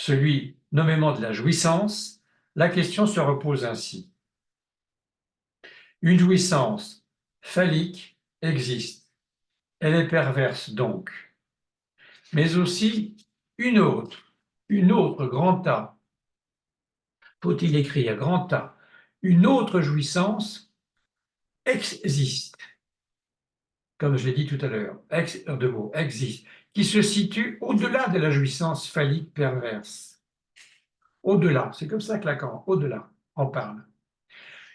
A: celui nommément de la jouissance, la question se repose ainsi. Une jouissance phallique existe, elle est perverse donc, mais aussi une autre grand A, faut-il écrire grand A, une autre jouissance existe, comme je l'ai dit tout à l'heure, de mots, existe, qui se situe au-delà de la jouissance phallique perverse. Au-delà, c'est comme ça que Lacan, au-delà, en parle.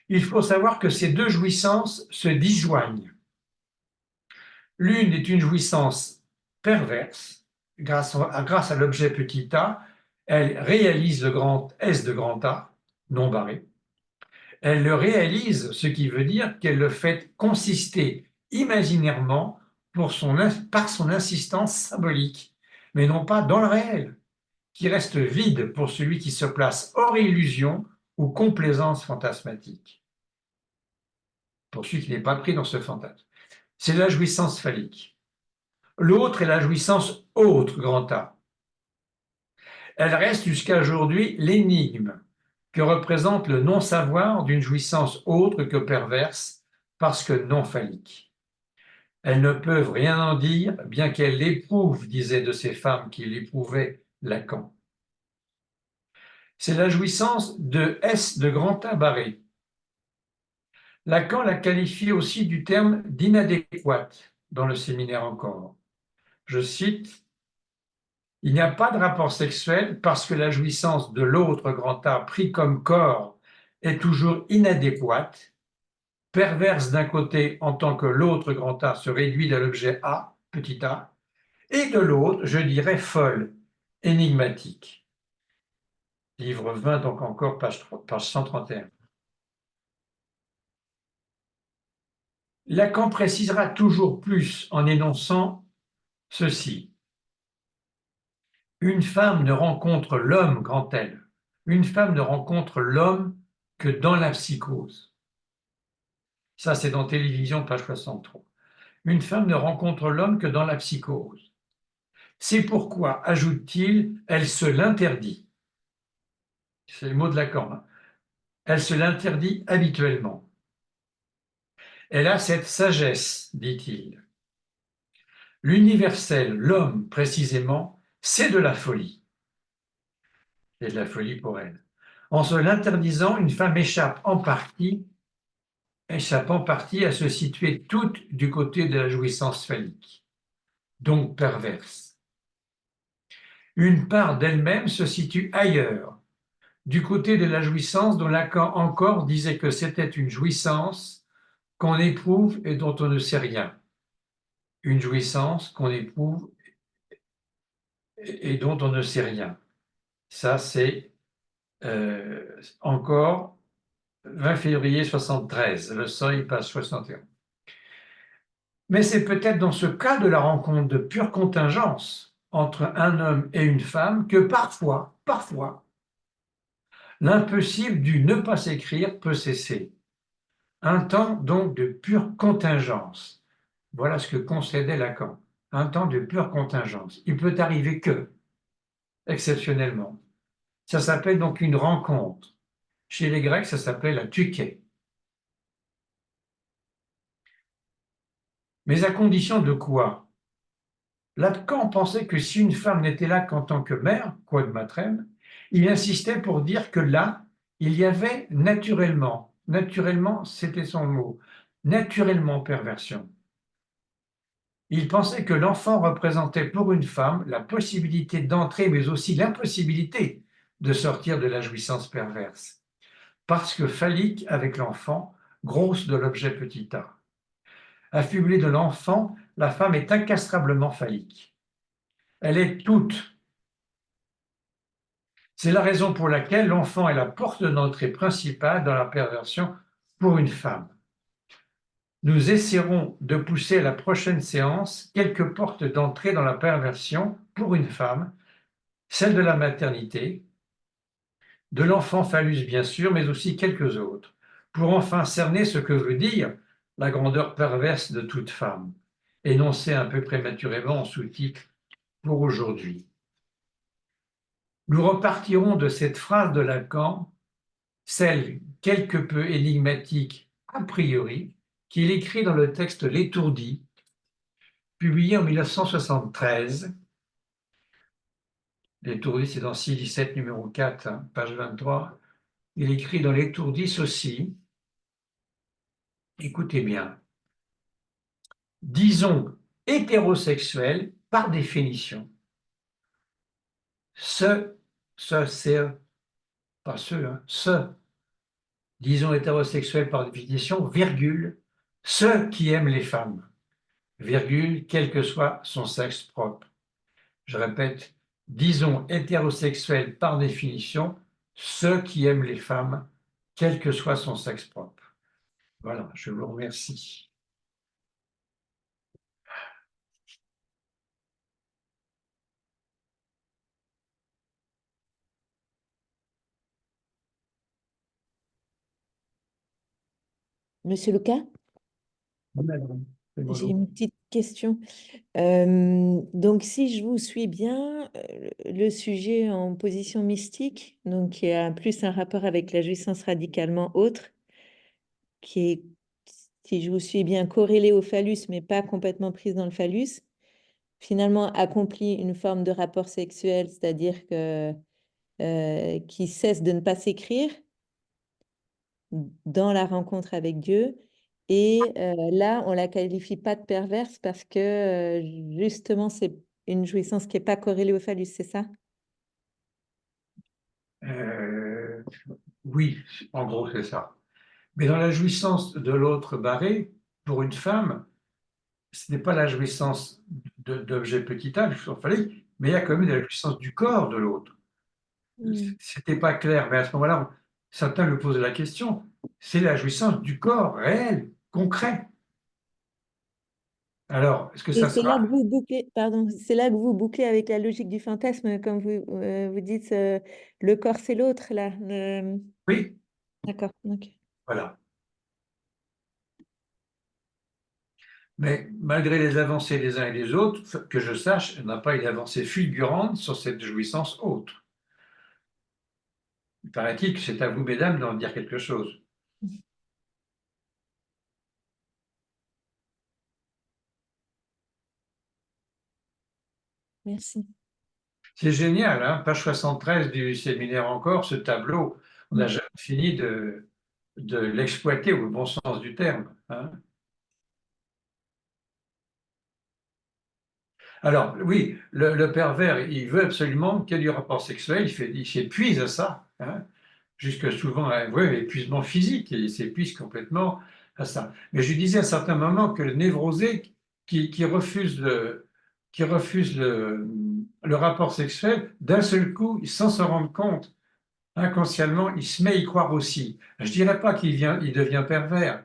A: Il faut savoir que ces deux jouissances se disjoignent. L'une est une jouissance perverse, grâce à l'objet petit a, elle réalise le grand S de grand A, non barré. Elle le réalise, ce qui veut dire qu'elle le fait consister imaginairement par son insistance symbolique, mais non pas dans le réel, qui reste vide pour celui qui se place hors illusion ou complaisance fantasmatique, pour celui qui n'est pas pris dans ce fantasme. C'est la jouissance phallique. L'autre est la jouissance autre, grand A. Elle reste jusqu'à aujourd'hui l'énigme que représente le non-savoir d'une jouissance autre que perverse, parce que non phallique. Elles ne peuvent rien en dire, bien qu'elles l'éprouvent, disait de ces femmes qui l'éprouvaient Lacan. C'est la jouissance de S de grand A barré. Lacan la qualifie aussi du terme d'inadéquate dans le séminaire encore. Je cite, « Il n'y a pas de rapport sexuel parce que la jouissance de l'autre grand A pris comme corps est toujours inadéquate, perverse d'un côté en tant que l'autre grand A se réduit à l'objet A, petit a, et de l'autre, je dirais folle, énigmatique. » Livre 20, donc encore, page 131. Lacan précisera toujours plus en énonçant ceci. Une femme ne rencontre l'homme, grand L, une femme ne rencontre l'homme que dans la psychose. Ça, c'est dans Télévision, page 63. Une femme ne rencontre l'homme que dans la psychose. C'est pourquoi, ajoute-t-il, elle se l'interdit. C'est le mot de Lacan. Hein. Elle se l'interdit habituellement. Elle a cette sagesse, dit-il. L'universel, l'homme précisément, c'est de la folie. C'est de la folie pour elle. En se l'interdisant, une femme échappe en partie à se situer toute du côté de la jouissance phallique, donc perverse. Une part d'elle-même se situe ailleurs, du côté de la jouissance dont Lacan encore disait que c'était une jouissance qu'on éprouve et dont on ne sait rien. Une jouissance qu'on éprouve et dont on ne sait rien. Ça, c'est encore 20 février 73, le seuil passe 61. Mais c'est peut-être dans ce cas de la rencontre de pure contingence entre un homme et une femme que parfois, l'impossible du ne pas s'écrire peut cesser. Un temps donc de pure contingence. Voilà ce que concédait Lacan. Un temps de pure contingence. Il peut arriver que, exceptionnellement. Ça s'appelle donc une rencontre. Chez les Grecs, ça s'appelait la tuké. Mais à condition de quoi? Lacan pensait que si une femme n'était là qu'en tant que mère, quod matrem, il insistait pour dire que là, il y avait naturellement, c'était son mot, naturellement perversion. Il pensait que l'enfant représentait pour une femme la possibilité d'entrer, mais aussi l'impossibilité de sortir de la jouissance perverse. Parce que phallique avec l'enfant, grosse de l'objet petit a. Affublée de l'enfant, la femme est incastrablement phallique. Elle est toute. C'est la raison pour laquelle l'enfant est la porte d'entrée principale dans la perversion pour une femme. Nous essaierons de pousser à la prochaine séance quelques portes d'entrée dans la perversion pour une femme, celle de la maternité, de l'enfant phallus bien sûr, mais aussi quelques autres, pour enfin cerner ce que veut dire la grandeur perverse de toute femme, énoncée un peu prématurément en sous-titre pour aujourd'hui. Nous repartirons de cette phrase de Lacan, celle quelque peu énigmatique a priori, qu'il écrit dans le texte L'étourdi, publié en 1973. L'étourdi, c'est dans 6-17, numéro 4, hein, page 23. Il écrit dans L'étourdi ceci, écoutez bien, disons hétérosexuel par définition. C'est pas disons hétérosexuel par définition, virgule, ceux qui aiment les femmes, virgule, quel que soit son sexe propre. Je répète, disons hétérosexuel par définition, ceux qui aiment les femmes, quel que soit son sexe propre. Voilà, je vous remercie.
B: Monsieur Lucas, j'ai une petite question. Donc, si je vous suis bien, le sujet en position mystique, donc qui a plus un rapport avec la jouissance radicalement autre, qui est, si je vous suis bien, corrélée au phallus, mais pas complètement prise dans le phallus, finalement accomplit une forme de rapport sexuel, c'est-à-dire que qui cesse de ne pas s'écrire dans la rencontre avec Dieu. Et là, on la qualifie pas de perverse parce que justement, c'est une jouissance qui est pas corrélée au phallus, c'est ça?
A: Euh, oui, en gros, c'est ça. Mais dans la jouissance de l'autre barré, pour une femme, ce n'est pas la jouissance d'objet petit a, mais il y a quand même la jouissance du corps de l'autre.
B: Mm.
A: C'était pas clair, mais à ce moment-là, certains lui posent la question. C'est la jouissance du corps réel, concret. Alors, est-ce que
B: Et
A: ça
B: c'est
A: sera...
B: là que vous bouclez, pardon, c'est là que vous bouclez avec la logique du fantasme, comme vous dites, le corps c'est l'autre, là.
A: Oui,
B: D'accord, ok.
A: voilà. Mais malgré les avancées des uns et des autres, que je sache, il n'y a pas une avancée fulgurante sur cette jouissance autre. Il paraît-il que c'est à vous, mesdames, d'en dire quelque chose.
B: Merci.
A: C'est génial, hein, page 73 du séminaire encore, ce tableau. On n'a
B: Mm.
A: jamais fini de l'exploiter au bon sens du terme, hein. Alors, oui, le pervers, il veut absolument qu'il y ait du rapport sexuel, il s'épuise à ça, hein, jusque souvent à un vrai épuisement physique, et il s'épuise complètement à ça. Mais je disais à un certain moment que le névrosé qui refuse le rapport sexuel, d'un seul coup, sans se rendre compte, inconsciemment, il se met à y croire aussi. Je ne dirais pas il devient pervers,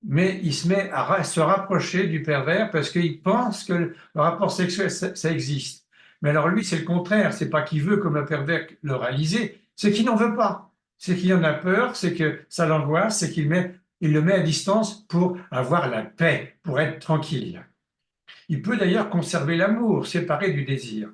A: mais il se met à se rapprocher du pervers parce qu'il pense que le rapport sexuel, ça existe. Mais alors lui, c'est le contraire. C'est pas qu'il veut, comme le pervers, le réaliser, c'est qu'il n'en veut pas. C'est qu'il en a peur, c'est que ça l'angoisse, c'est il le met à distance pour avoir la paix, pour être tranquille. Il peut d'ailleurs conserver l'amour, séparé du désir.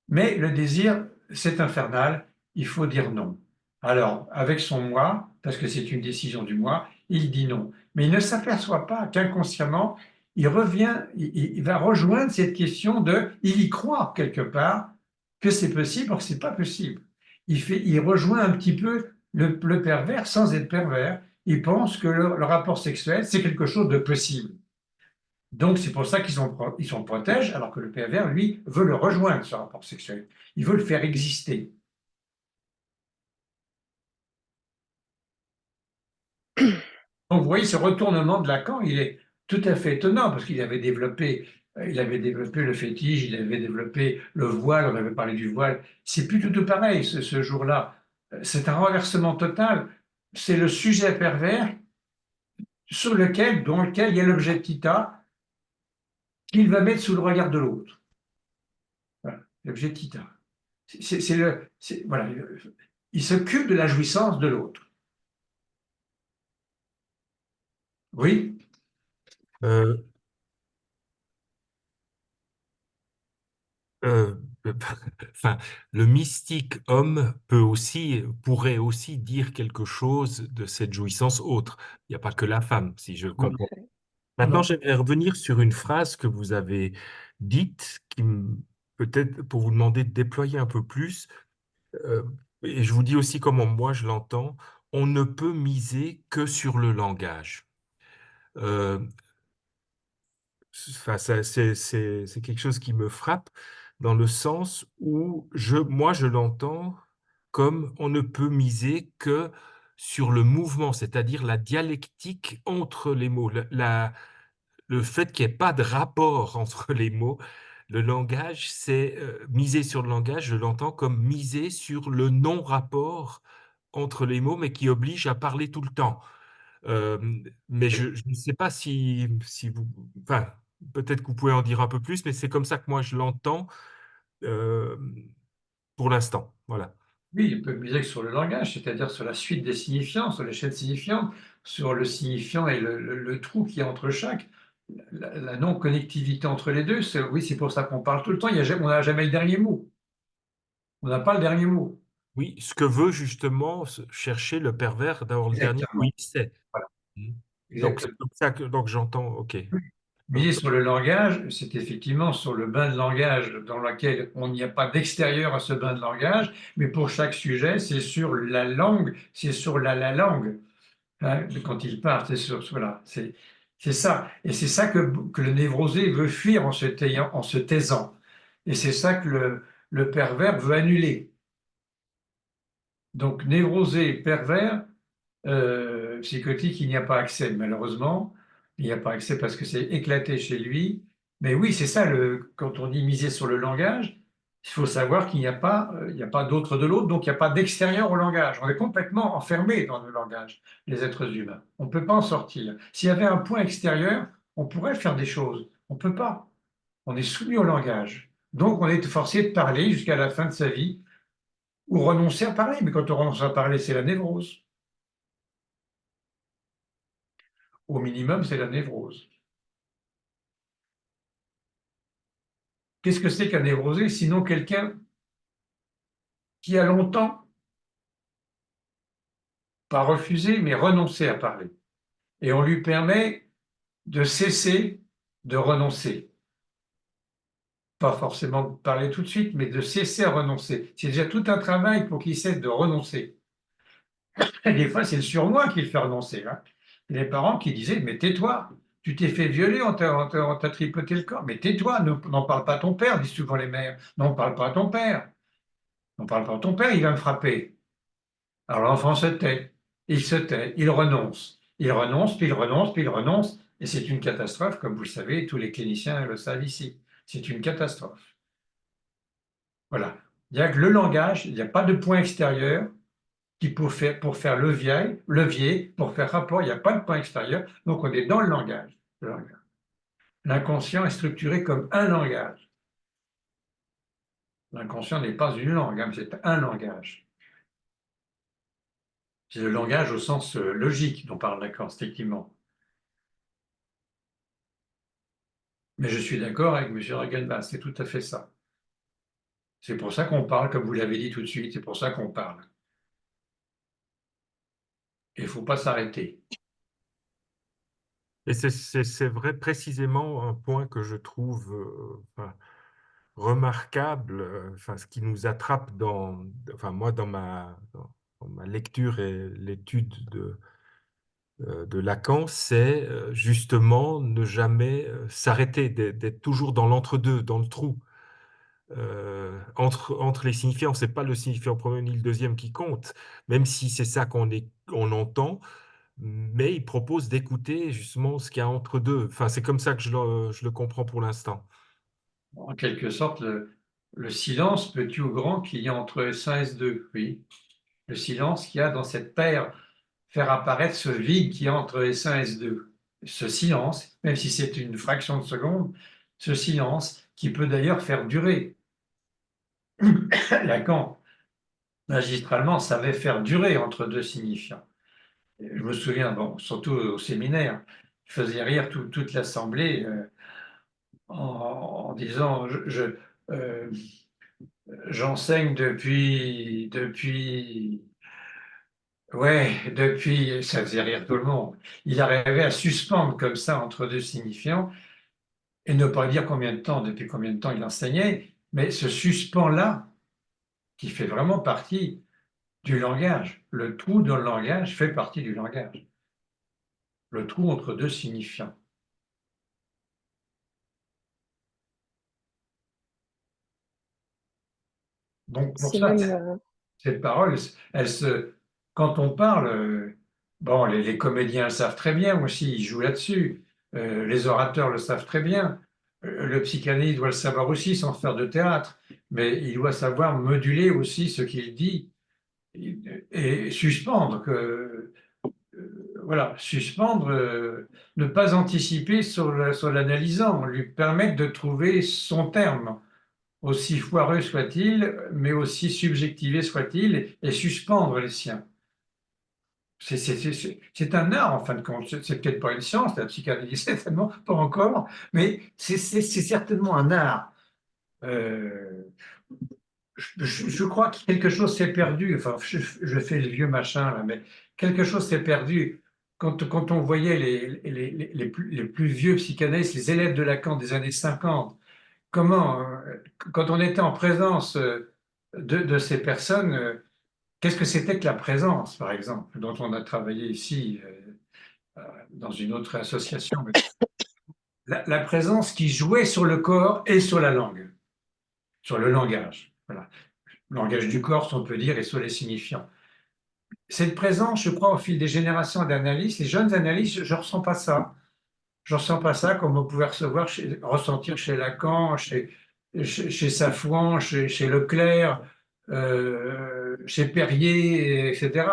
A: Mais le désir, c'est infernal, il faut dire non. Alors, avec son moi, parce que c'est une décision du moi, il dit non. Mais il ne s'aperçoit pas qu'inconsciemment, il revient, il va rejoindre cette question il y croit quelque part que c'est possible, or que c'est pas possible. Il rejoint un petit peu le pervers sans être pervers. Il pense que le rapport sexuel, c'est quelque chose de possible. Donc, c'est pour ça ils s'en protègent, alors que le pervers, lui, veut le rejoindre, ce rapport sexuel. Il veut le faire exister. Donc, vous voyez, ce retournement de Lacan, il est tout à fait étonnant, parce il avait développé le fétiche, il avait développé le voile, on avait parlé du voile. C'est plus du tout pareil, ce jour-là. C'est un renversement total. C'est le sujet pervers dans lequel il y a l'objet de Tita qu'il va mettre sous le regard de l'autre. Voilà, l'objet de Tita. Voilà, il s'occupe de la jouissance de l'autre. Oui,
C: Euh, Euh, enfin, le mystique homme pourrait aussi dire quelque chose de cette jouissance autre. Il n'y a pas que la femme, si je
A: Non,
C: comprends. Maintenant,
A: non.
C: j'aimerais revenir sur une phrase que vous avez dite, peut-être pour vous demander de déployer un peu plus. Euh, et je vous dis aussi comment moi je l'entends. On ne peut miser que sur le langage. Euh, Enfin, c'est quelque chose qui me frappe dans le sens où moi, je l'entends comme on ne peut miser que sur le mouvement, c'est-à-dire la dialectique entre les mots, le fait qu'il n'y ait pas de rapport entre les mots. Le langage, c'est miser sur le langage, je l'entends comme miser sur le non-rapport entre les mots, mais qui oblige à parler tout le temps. Euh, mais je ne sais pas si vous... Enfin, peut-être que vous pouvez en dire un peu plus, mais c'est comme ça que moi je l'entends euh, pour l'instant. Voilà.
A: Oui, on peut miser sur le langage, c'est-à-dire sur la suite des signifiants, sur l'échelle signifiante, sur le signifiant et le trou qui est entre chaque, la non-connectivité entre les deux. Oui, c'est pour ça qu'on parle tout le temps. On n'a jamais le dernier mot. On n'a pas le dernier mot.
C: Oui, ce que veut justement chercher le pervers d'avoir le dernier
A: Exactement.
C: oui, c'est.
A: Voilà,
C: Mm. Donc c'est
A: exactement.
C: comme ça que donc j'entends, ok.
A: Miser sur le langage, c'est effectivement sur le bain de langage dans lequel on n'y a pas d'extérieur à ce bain de langage, mais pour chaque sujet, c'est sur la langue, c'est sur la langue. Hein, quand il part, voilà, c'est ça. Et c'est ça que le névrosé veut fuir en se taisant. Et c'est ça que le pervers veut annuler. Donc, névrosé, pervers, psychotique, il n'y a pas accès, malheureusement. Il n'y a pas accès parce que c'est éclaté chez lui. Mais oui, c'est ça, quand on dit miser sur le langage, il faut savoir qu'il n'y a pas, il n'y a pas d'autre de l'autre, donc il n'y a pas d'extérieur au langage. On est complètement enfermé dans le langage, les êtres humains. On ne peut pas en sortir. S'il y avait un point extérieur, on pourrait faire des choses. On ne peut pas. On est soumis au langage. Donc on est forcé de parler jusqu'à la fin de sa vie ou renoncer à parler. Mais quand on renonce à parler, c'est la névrose. Au minimum, c'est la névrose. Qu'est-ce que c'est qu'un névrosé sinon quelqu'un qui a longtemps, pas refusé, mais renoncé à parler. Et on lui permet de cesser de renoncer. Pas forcément de parler tout de suite, mais de cesser à renoncer. C'est déjà tout un travail pour qu'il cesse de renoncer. Et des fois, c'est le surmoi qui le fait renoncer. Hein. Les parents qui disaient, mais tais-toi, tu t'es fait violer, on t'a tripoté le corps, mais tais-toi, n'en parle pas à ton père, disent souvent les mères. N'en parle pas à ton père. N'en parle pas à ton père, il va me frapper. Alors l'enfant se tait, il se tait, il renonce. Il renonce, puis il renonce, puis il renonce. Et c'est une catastrophe, comme vous le savez, tous les cliniciens le savent ici. C'est une catastrophe. Voilà. Il n'y a que le langage, il n'y a pas de point extérieur qui pour faire levier, pour faire rapport, il n'y a pas de point extérieur. Donc on est dans le langage. L'inconscient est structuré comme un langage. L'inconscient n'est pas une langue, hein, c'est un langage. C'est le langage au sens logique dont parle Lacan, strictement. Mais je suis d'accord avec M. Regenbach, c'est tout à fait ça. C'est pour ça qu'on parle, comme vous l'avez dit tout de suite, c'est pour ça qu'on parle. Et il ne faut pas s'arrêter.
C: Et c'est vrai précisément un point que je trouve enfin, remarquable, enfin, ce qui nous attrape enfin, moi, dans ma lecture et l'étude de Lacan, c'est justement ne jamais s'arrêter, d'être toujours dans l'entre-deux, dans le trou. Entre les signifiants, c'est pas le signifiant premier ni le deuxième qui compte, même si c'est ça on entend, mais il propose d'écouter justement ce qu'il y a entre deux. Enfin, c'est comme ça que je le comprends pour l'instant.
A: En quelque sorte, le silence, petit ou grand, qu'il y a entre S1 et S2, oui. Le silence qu'il y a dans cette paire, faire apparaître ce vide qui est entre S1 et S2. Ce silence, même si c'est une fraction de seconde, ce silence qui peut d'ailleurs faire durer. Lacan, magistralement, savait faire durer entre deux signifiants. Je me souviens, bon, surtout au séminaire, je faisais rire toute l'assemblée en disant euh, j'enseigne depuis, ça faisait rire tout le monde. Il arrivait à suspendre comme ça entre deux signifiants et ne pas dire depuis combien de temps il enseignait, mais ce suspens-là, qui fait vraiment partie du langage. Le trou dans le langage fait partie du langage. Le trou entre deux signifiants. Donc pour
D: C'est
A: ça,
D: même,
A: cette parole, quand on parle, bon, les comédiens le savent très bien aussi, ils jouent là-dessus. Les orateurs le savent très bien. Le psychanalyste doit le savoir aussi sans faire de théâtre, mais il doit savoir moduler aussi ce qu'il dit et suspendre voilà, suspendre, ne pas anticiper sur l'analysant, lui permettre de trouver son terme, aussi foireux soit-il, mais aussi subjectivé soit-il, et suspendre les siens. C'est un art, en fin de compte. C'est peut-être pas une science, la psychanalyse, certainement pas encore, mais c'est certainement un art. Euh, je crois que quelque chose s'est perdu. Enfin, je fais le vieux machin, là, mais quelque chose s'est perdu. Quand on voyait les plus vieux psychanalystes, les élèves de Lacan des années 50, comment, quand on était en présence de ces personnes, qu'est-ce que c'était que la présence, par exemple, dont on a travaillé ici dans une autre association. La présence qui jouait sur le corps et sur la langue, sur le langage. Voilà. Le langage du corps, si on peut dire, et sur les signifiants. Cette présence, je crois, au fil des générations d'analystes, les jeunes analystes, je ne ressens pas ça. Je ne ressens pas ça comme on pouvait ressentir chez Lacan, chez Safouan, chez Leclerc, chez Perrier, etc.,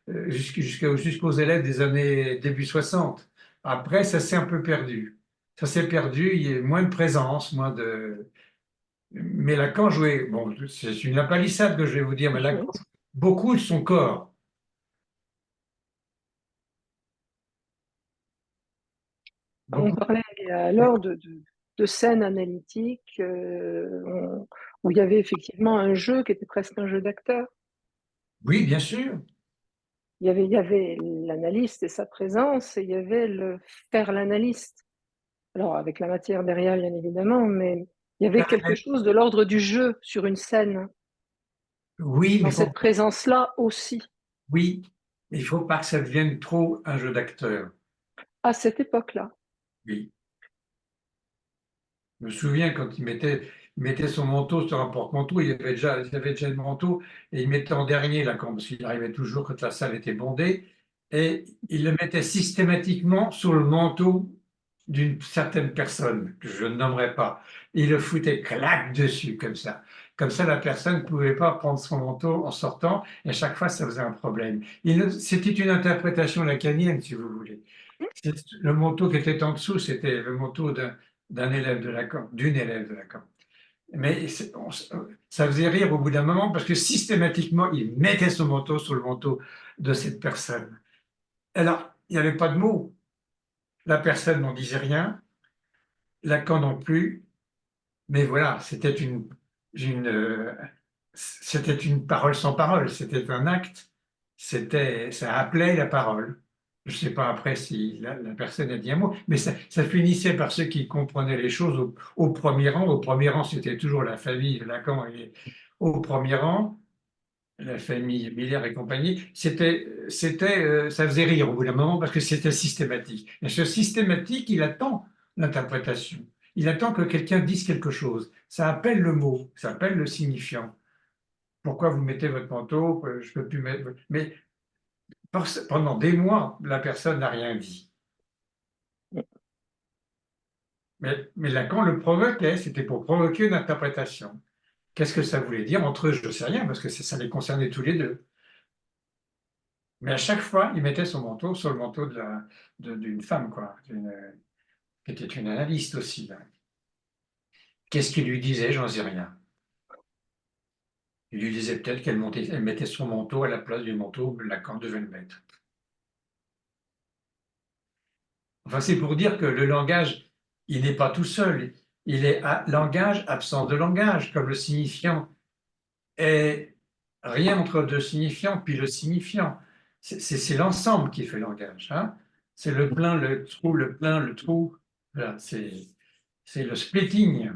A: jusqu'aux élèves des années début 60. Après, ça s'est un peu perdu. Ça s'est perdu, il y a moins de présence, moins de... Mais Lacan jouait, bon, c'est une lapalissade que je vais vous dire, mais Lacan, beaucoup de son corps.
D: on
A: Beaucoup.
D: parlait alors de scènes analytiques où il y avait effectivement un jeu qui était presque un jeu d'acteur.
A: Oui, bien sûr.
D: Il y avait l'analyste et sa présence, et il y avait le faire l'analyste. Alors, avec la matière derrière, bien évidemment, mais il y avait quelque chose de l'ordre du jeu sur une scène,
A: Oui,
D: dans
A: mais
D: cette présence-là aussi,
A: oui, mais il ne faut pas que ça devienne trop un jeu d'acteur.
D: à cette époque-là.
A: Oui. Je me souviens quand il mettait son manteau sur un porte-manteau, il avait déjà le manteau et il mettait en dernier là, parce qu'il arrivait toujours quand la salle était bondée, et il le mettait systématiquement sur le manteau d'une certaine personne que je ne nommerai pas. Il le foutait clac dessus comme ça. Comme ça, la personne ne pouvait pas prendre son manteau en sortant, et à chaque fois, ça faisait un problème. C'était une interprétation lacanienne, si vous voulez. Le manteau qui était en dessous, c'était le manteau d'un élève de Lacan, d'une élève de Lacan. Mais ça faisait rire au bout d'un moment parce que systématiquement, il mettait son manteau sur le manteau de cette personne. Alors, il n'y avait pas de mots. La personne n'en disait rien, Lacan non plus, mais voilà, c'était une parole sans parole, c'était un acte, ça appelait la parole. Je ne sais pas après si la personne a dit un mot, mais ça finissait par ceux qui comprenaient les choses au premier rang. Au premier rang, c'était toujours la famille de Lacan au premier rang, la famille Miller et compagnie. Ça faisait rire au bout d'un moment parce que c'était systématique. Et ce systématique, il attend l'interprétation. Il attend que quelqu'un dise quelque chose. Ça appelle le mot, ça appelle le signifiant. Pourquoi vous mettez votre manteau? Je ne peux plus mettre. Mais pendant des mois, la personne n'a rien dit. Mais Lacan le provoquait, c'était pour provoquer une interprétation. Qu'est-ce que ça voulait dire entre eux? Je ne sais rien, parce que ça les concernait tous les deux. Mais à chaque fois, il mettait son manteau sur le manteau d'une femme, quoi, qui était une analyste aussi. Là. Qu'est-ce qu'il lui disait? J'en sais rien. Il lui disait peut-être elle mettait son manteau à la place du manteau que Lacan devait le mettre. Enfin, c'est pour dire que le langage, il n'est pas tout seul. Il est langage, absence de langage, comme le signifiant est rien entre deux signifiants, puis le signifiant. C'est l'ensemble qui fait langage. Hein. C'est le plein, le trou, le plein, le trou. Voilà, c'est le splitting.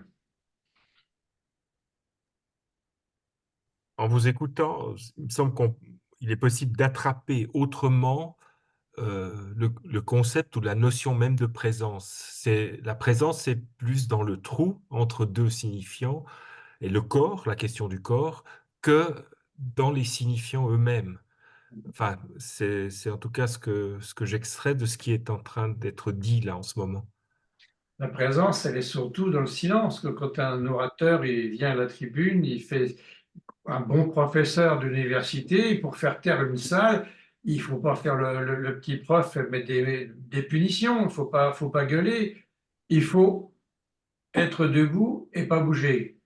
C: En vous écoutant, il me semble qu'il est possible d'attraper autrement le concept ou la notion même de présence. La présence, c'est plus dans le trou entre deux signifiants et le corps, la question du corps, que dans les signifiants eux-mêmes. Enfin, c'est en tout cas ce que j'extrais de ce qui est en train d'être dit là en ce moment.
A: La présence, elle est surtout dans le silence. Quand un orateur il vient à la tribune, il fait un bon professeur d'université, pour faire taire une salle, il ne faut pas faire le petit prof, mettre des punitions, il ne faut pas gueuler. Il faut être debout et pas bouger.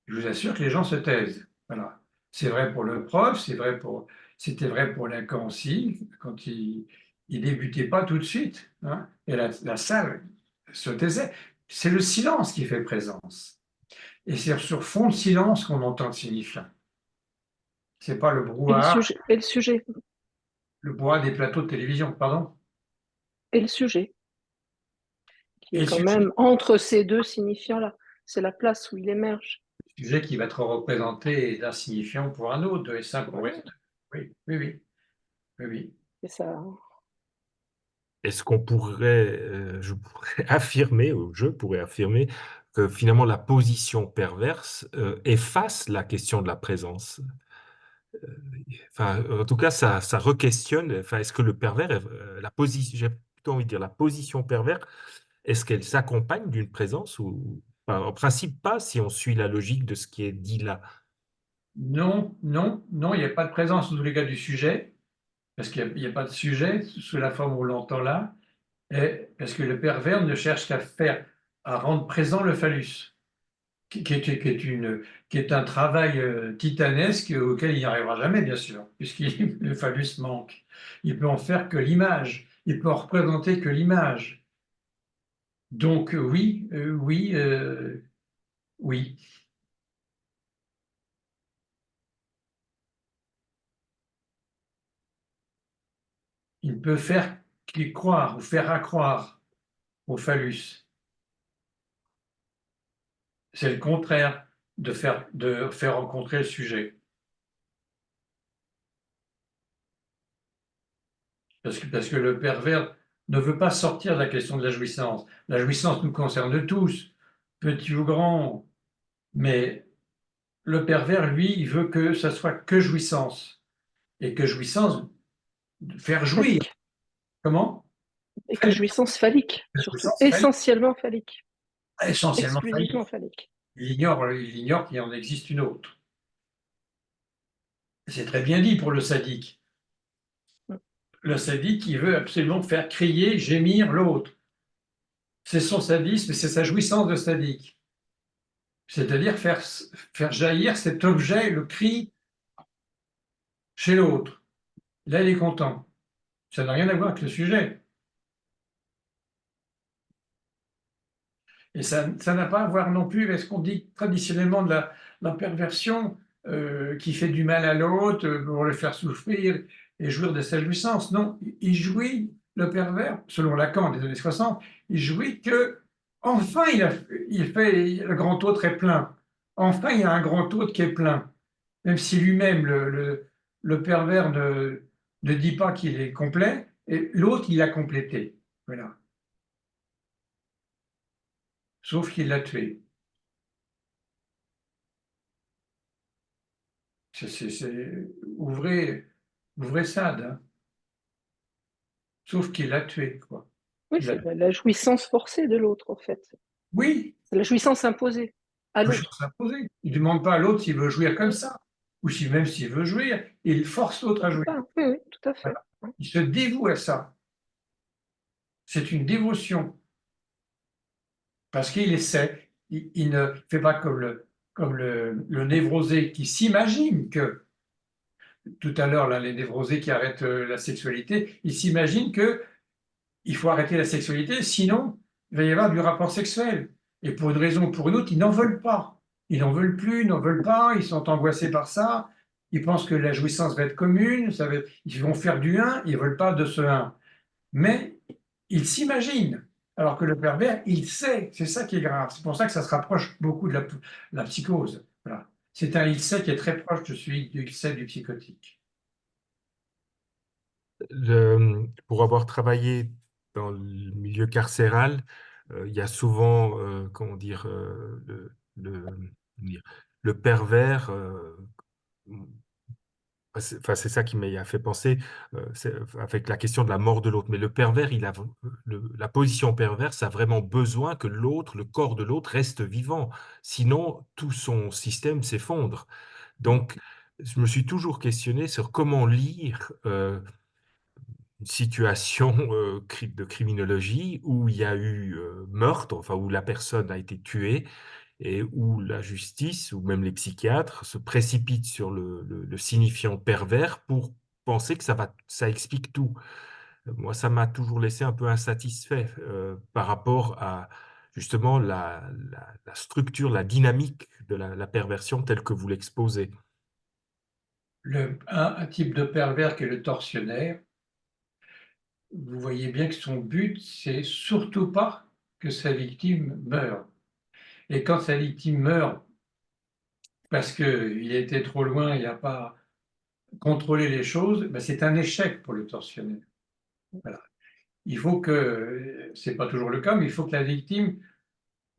A: Je vous assure que les gens se taisent. Voilà. C'est vrai pour le prof, c'était vrai pour Lacan aussi, quand il débutait pas tout de suite. Hein, et la salle se taisait. C'est le silence qui fait présence. Et c'est sur fond de silence qu'on entend le signifiant. C'est pas
D: Et le sujet,
A: le brouhaha des plateaux de télévision, pardon.
D: et le sujet, qui
A: Et
D: est
A: le
D: quand
A: sujet,
D: même entre ces deux signifiants-là. C'est la place où il émerge.
A: qui va être représenté d'un signifiant pour un autre, et ça pour
D: Ouais,
A: oui, oui, oui, oui, oui.
D: c'est ça.
C: Est-ce qu'on pourrait, je pourrais affirmer, ou je pourrais affirmer, que finalement la position perverse efface la question de la présence? Enfin, en tout cas, ça re-questionne. Enfin, est-ce que le pervers, la position, j'ai plutôt envie de dire la position pervers, est-ce qu'elle s'accompagne d'une présence ou enfin, en principe pas si on suit la logique de ce qui est dit là.
A: Non, non, non, il n'y a pas de présence dans tous les cas du sujet, parce qu'il n'y a pas de sujet sous la forme où on l'entend là, et parce que le pervers ne cherche à rendre présent le phallus, qui est un travail titanesque auquel il n'y arrivera jamais, bien sûr, puisque le phallus manque. Il peut en faire que l'image, il peut en représenter que l'image. Donc oui, oui, oui. Il peut faire croire ou faire accroire au phallus. C'est le contraire de faire rencontrer le sujet. Parce que le pervers ne veut pas sortir de la question de la jouissance. La jouissance nous concerne tous, petits ou grands, mais le pervers, lui, il veut que ça soit que jouissance. Et que jouissance, faire jouir.
D: Phallique.
A: Comment?
D: Et que jouissance phallique, surtout.
A: Jouissance phallique,
D: Essentiellement phallique.
A: essentiellement
D: Exclusivement
A: phallique.
D: phallique.
A: Il ignore qu'il en existe une autre. C'est très bien dit pour le sadique. Le sadique, il veut absolument faire crier, gémir l'autre. C'est son sadisme, c'est sa jouissance de sadique. C'est-à-dire faire jaillir cet objet, le cri, chez l'autre. Là, il est content. Ça n'a rien à voir avec le sujet. Et ça n'a pas à voir non plus avec ce qu'on dit traditionnellement de la perversion qui fait du mal à l'autre pour le faire souffrir et jouir de sa jouissance. Non, il jouit, le pervers, selon Lacan des années 60, il jouit que enfin il fait le grand autre est plein. Enfin, il y a un grand autre qui est plein. Même si lui-même, le pervers, ne dit pas qu'il est complet, et l'autre, il l'a complété. Voilà. Sauf qu'il l'a tué. Ouvrez, ouvrez Sade, hein. Sauf qu'il l'a tué, quoi.
D: Oui, c'est la jouissance forcée de l'autre, en fait.
A: Oui,
D: C'est la jouissance imposée à l'autre.
A: s'imposer. Il ne demande pas à l'autre s'il veut jouir comme ça, ou si même s'il veut jouir, il force l'autre à jouir.
D: Oui, oui, tout à fait.
A: Voilà. Il se dévoue à ça. C'est une dévotion. Parce qu'il essaie, il ne fait pas comme le névrosé qui s'imagine que, tout à l'heure, là, les névrosés qui arrêtent la sexualité, ils s'imaginent qu'il faut arrêter la sexualité, sinon il va y avoir du rapport sexuel. Et pour une raison ou pour une autre, ils n'en veulent pas. Ils n'en veulent plus, ils n'en veulent pas, ils sont angoissés par ça. Ils pensent que la jouissance va être commune, ils vont faire du 1, ils ne veulent pas de ce 1. Mais ils s'imaginent. Alors que le pervers, il sait. C'est ça qui est grave. C'est pour ça que ça se rapproche beaucoup de la psychose. Voilà. C'est un il sait qui est très proche de celui du il sait du psychotique.
C: Pour avoir travaillé dans le milieu carcéral, il y a souvent, comment dire, dire, le pervers. Enfin, c'est ça qui m'a fait penser avec la question de la mort de l'autre. Mais le pervers, la position perverse a vraiment besoin que l'autre, le corps de l'autre, reste vivant. Sinon, tout son système s'effondre. Donc, je me suis toujours questionné sur comment lire une situation de criminologie où il y a eu meurtre, enfin où la personne a été tuée et où la justice ou même les psychiatres se précipitent sur le signifiant pervers pour penser que ça explique tout. Moi, ça m'a toujours laissé un peu insatisfait par rapport à justement la structure, la dynamique de la perversion telle que vous l'exposez.
A: Un type de pervers qui est le tortionnaire, vous voyez bien que son but, c'est surtout pas que sa victime meure. Et quand sa victime meurt parce qu'il était trop loin, il n'a pas contrôlé les choses, ben c'est un échec pour le tortionnaire. Voilà. Il faut que, c'est pas toujours le cas, mais il faut que la victime,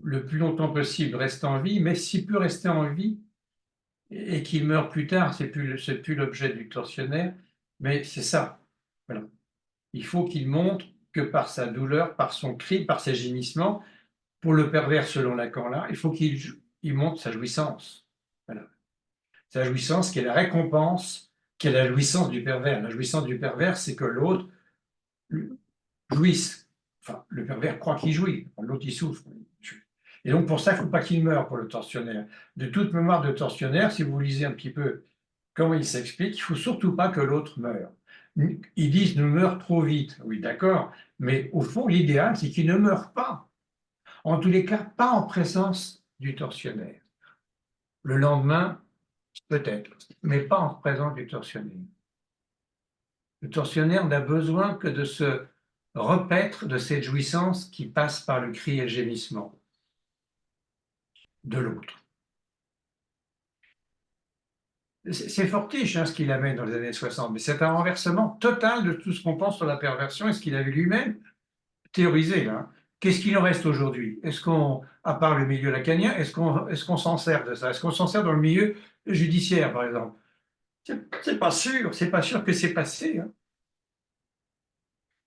A: le plus longtemps possible, reste en vie, mais s'il peut rester en vie et qu'il meurt plus tard, c'est plus l'objet du tortionnaire, mais c'est ça. Voilà. Il faut qu'il montre que par sa douleur, par son cri, par ses gémissements, pour le pervers selon Lacan-là, il faut qu'il montre sa jouissance. Voilà. Sa jouissance qui est la récompense, qui est la jouissance du pervers. La jouissance du pervers, c'est que l'autre jouisse. Enfin, le pervers croit qu'il jouit, l'autre il souffre. Et donc pour ça, il ne faut pas qu'il meure pour le tortionnaire. De toute mémoire de tortionnaire, si vous lisez un petit peu comment il s'explique, il ne faut surtout pas que l'autre meure. Ils disent ne meurt trop vite. Oui, d'accord, mais au fond, l'idéal, c'est qu'il ne meure pas. En tous les cas, pas en présence du tortionnaire. Le lendemain, peut-être, mais pas en présence du tortionnaire. Le tortionnaire n'a besoin que de se repaître de cette jouissance qui passe par le cri et le gémissement de l'autre. C'est Fortiche ce qu'il amène dans les années 60, mais c'est un renversement total de tout ce qu'on pense sur la perversion et ce qu'il avait lui-même théorisé. Là. Qu'est-ce qu'il en reste aujourd'hui? Est-ce qu'on, à part le milieu lacanien, est-ce qu'on s'en sert de ça? Est-ce qu'on s'en sert dans le milieu judiciaire, par exemple? C'est pas sûr, c'est pas sûr que c'est passé. Hein.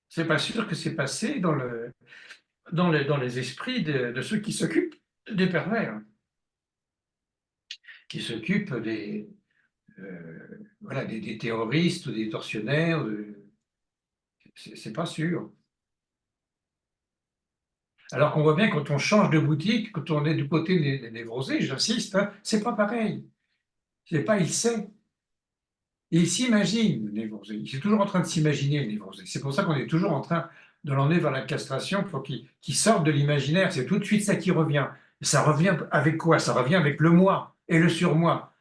A: C'est pas sûr que c'est passé dans les esprits de ceux qui s'occupent des pervers, qui s'occupent voilà, des terroristes ou des tortionnaires. C'est pas sûr. Alors qu'on voit bien quand on change de boutique, quand on est du côté des névrosés, j'insiste, hein, c'est pas pareil. C'est pas il sait. Il s'imagine, le névrosé. Il est toujours en train de s'imaginer, le névrosé. C'est pour ça qu'on est toujours en train de l'emmener vers la castration pour qu'il sorte de l'imaginaire. C'est tout de suite ça qui revient. Ça revient avec quoi? Ça revient avec le moi et le surmoi.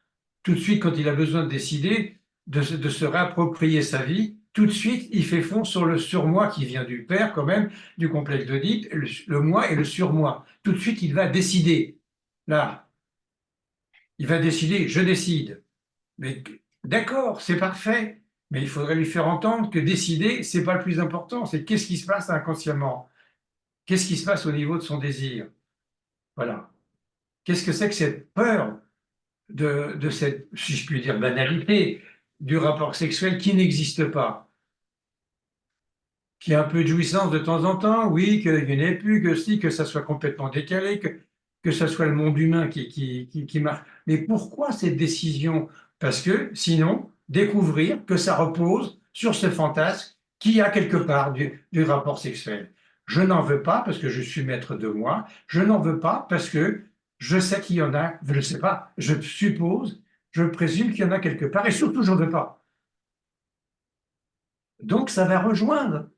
A: Tout de suite, quand il a besoin de décider, de se réapproprier sa vie, tout de suite, il fait fond sur le surmoi qui vient du père, quand même, du complexe d'Oedipe, le moi et le surmoi. Tout de suite, il va décider. Là, il va décider, je décide. Mais d'accord, c'est parfait, mais il faudrait lui faire entendre que décider, c'est pas le plus important, c'est qu'est-ce qui se passe inconsciemment, qu'est-ce qui se passe au niveau de son désir. Voilà. Qu'est-ce que c'est que cette peur de cette, si je puis dire, banalité du rapport sexuel qui n'existe pas, qui a un peu de jouissance de temps en temps, oui, qu'il n'y en ait plus, que si, que ça soit complètement décalé, que ça soit le monde humain qui marche. Mais pourquoi cette décision? Parce que sinon, découvrir que ça repose sur ce fantasme qui a quelque part du rapport sexuel. Je n'en veux pas parce que je suis maître de moi, je n'en veux pas parce que je sais qu'il y en a, je ne sais pas, je suppose, je présume qu'il y en a quelque part, et surtout, je n'en veux pas. Donc, ça va rejoindre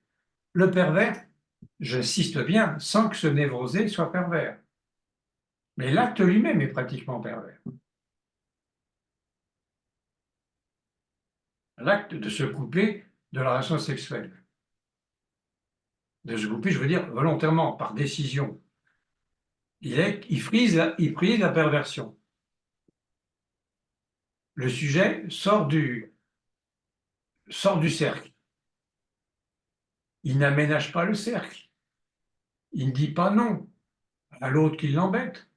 A: le pervers, j'insiste bien, sans que ce névrosé soit pervers. Mais l'acte lui-même est pratiquement pervers. L'acte de se couper de la relation sexuelle. De se couper, je veux dire, volontairement, par décision. Il frise la perversion. Le sujet sort du cercle. Il n'aménage pas le cercle. Il ne dit pas non à l'autre qui l'embête.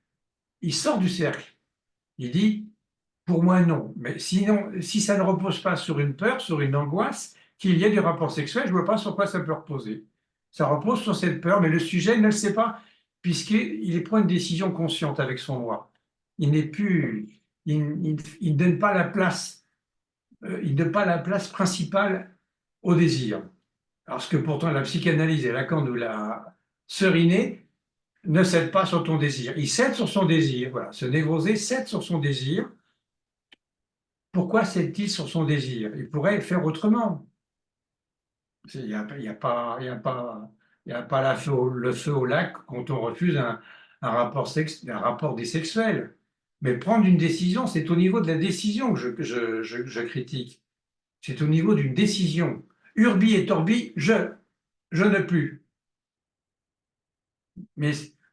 A: Il sort du cercle. Il dit, pour moi, non. Mais sinon, si ça ne repose pas sur une peur, sur une angoisse, qu'il y ait du rapport sexuel, je ne vois pas sur quoi ça peut reposer. Ça repose sur cette peur, mais le sujet ne le sait pas, puisqu'il prend une décision consciente avec son moi. Il n'est plus, il ne donne pas la place, il ne donne pas la place principale au désir. Parce que pourtant la psychanalyse et Lacan nous l'a seriné, ne cède pas sur ton désir. Il cède sur son désir. Voilà. Ce névrosé cède sur son désir. Pourquoi cède-t-il sur son désir? Il pourrait faire autrement. Il n'y a, pas, le feu au lac quand on refuse un rapport désexuel. Mais prendre une décision, c'est au niveau de la décision que je critique. C'est au niveau d'une décision. Urbi et orbi, je ne plus. Mais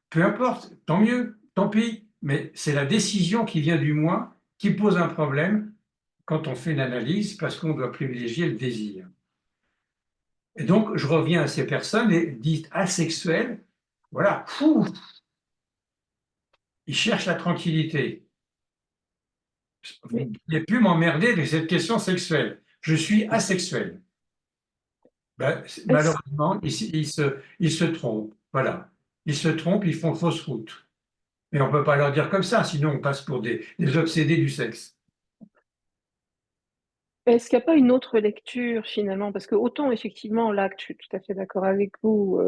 A: peu importe, tant mieux, tant pis. Mais c'est la décision qui vient du moi qui pose un problème quand on fait une analyse parce qu'on doit privilégier le désir. Et donc, je reviens à ces personnes dites asexuelles. Voilà, ils cherchent la tranquillité. Vous ne pouvez plus m'emmerder de cette question sexuelle. Je suis asexuel. Ben, malheureusement, ils se trompent. Voilà. Ils se trompent, ils font fausse route. Mais on ne peut pas leur dire comme ça, sinon on passe pour des obsédés du sexe.
D: Est-ce qu'il n'y a pas une autre lecture finalement? Parce que autant effectivement, là, je suis tout à fait d'accord avec vous,